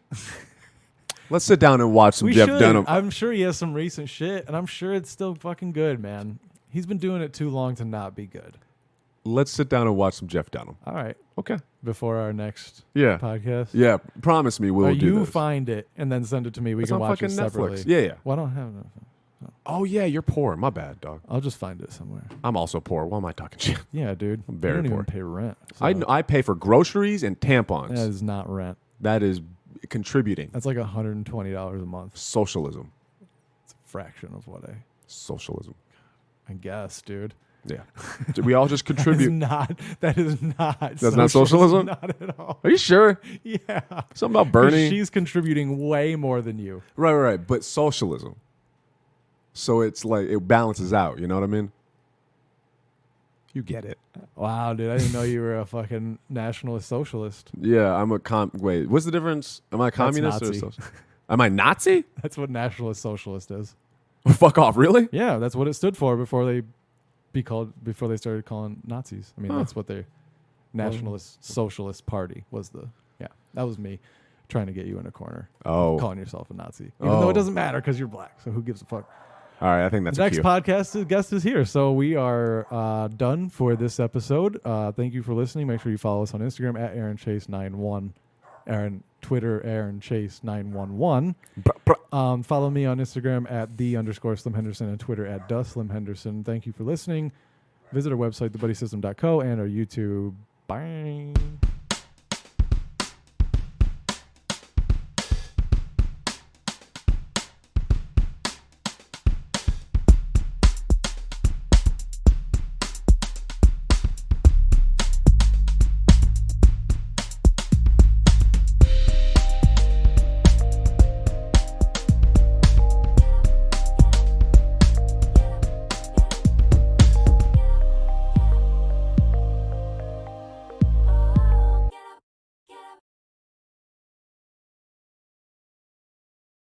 Let's sit down and watch some We Jeff should. Dunham. I'm sure he has some recent shit, and I'm sure it's still fucking good, man. He's been doing it too long to not be good. Let's sit down and watch some Jeff Dunham. All right. Okay. Before our next Yeah. podcast. Yeah. Promise me we'll do you this. find it and then send it to me. We It's can on watch it fucking Netflix. separately. Yeah. Well, I don't have enough. Oh yeah, you're poor. My bad, dog. I'll just find it somewhere. I'm also poor. Why am I talking shit? Yeah, dude. I'm very you don't poor. even pay rent. So I pay for groceries and tampons. that is not rent. That is contributing. That's like $120 a month. Socialism. It's a fraction of what Socialism. I guess, dude. Yeah. We all just That is contribute. not. That is not. That's not socialism? Not at all. Are you sure? Yeah. Something about 'Cause Bernie? she's contributing way more than you. Right. But socialism. So it's like it balances out. You know what I mean? You get it. Wow, dude! I didn't know you were a fucking nationalist socialist. Yeah, I'm a wait, what's the difference? Am I a communist or a Nazi. socialist? Am I Nazi? That's what nationalist socialist is. Fuck off, really? Yeah, that's what it stood for before they started calling Nazis. I mean, Huh. that's what their nationalist socialist party was. That was me trying to get you in a corner. Oh. Calling yourself a Nazi, even though Oh. it doesn't matter because you're black. So who gives a fuck? All right, I think that's The a next cue. podcast guest is here, so we are done for this episode. Thank you for listening. Make sure you follow us on Instagram at AaronChase91, Twitter AaronChase911. Follow me on Instagram at _Slim Henderson and Twitter at Slim Henderson. Thank you for listening. Visit our website, thebuddysystem.co, and our YouTube. Bye.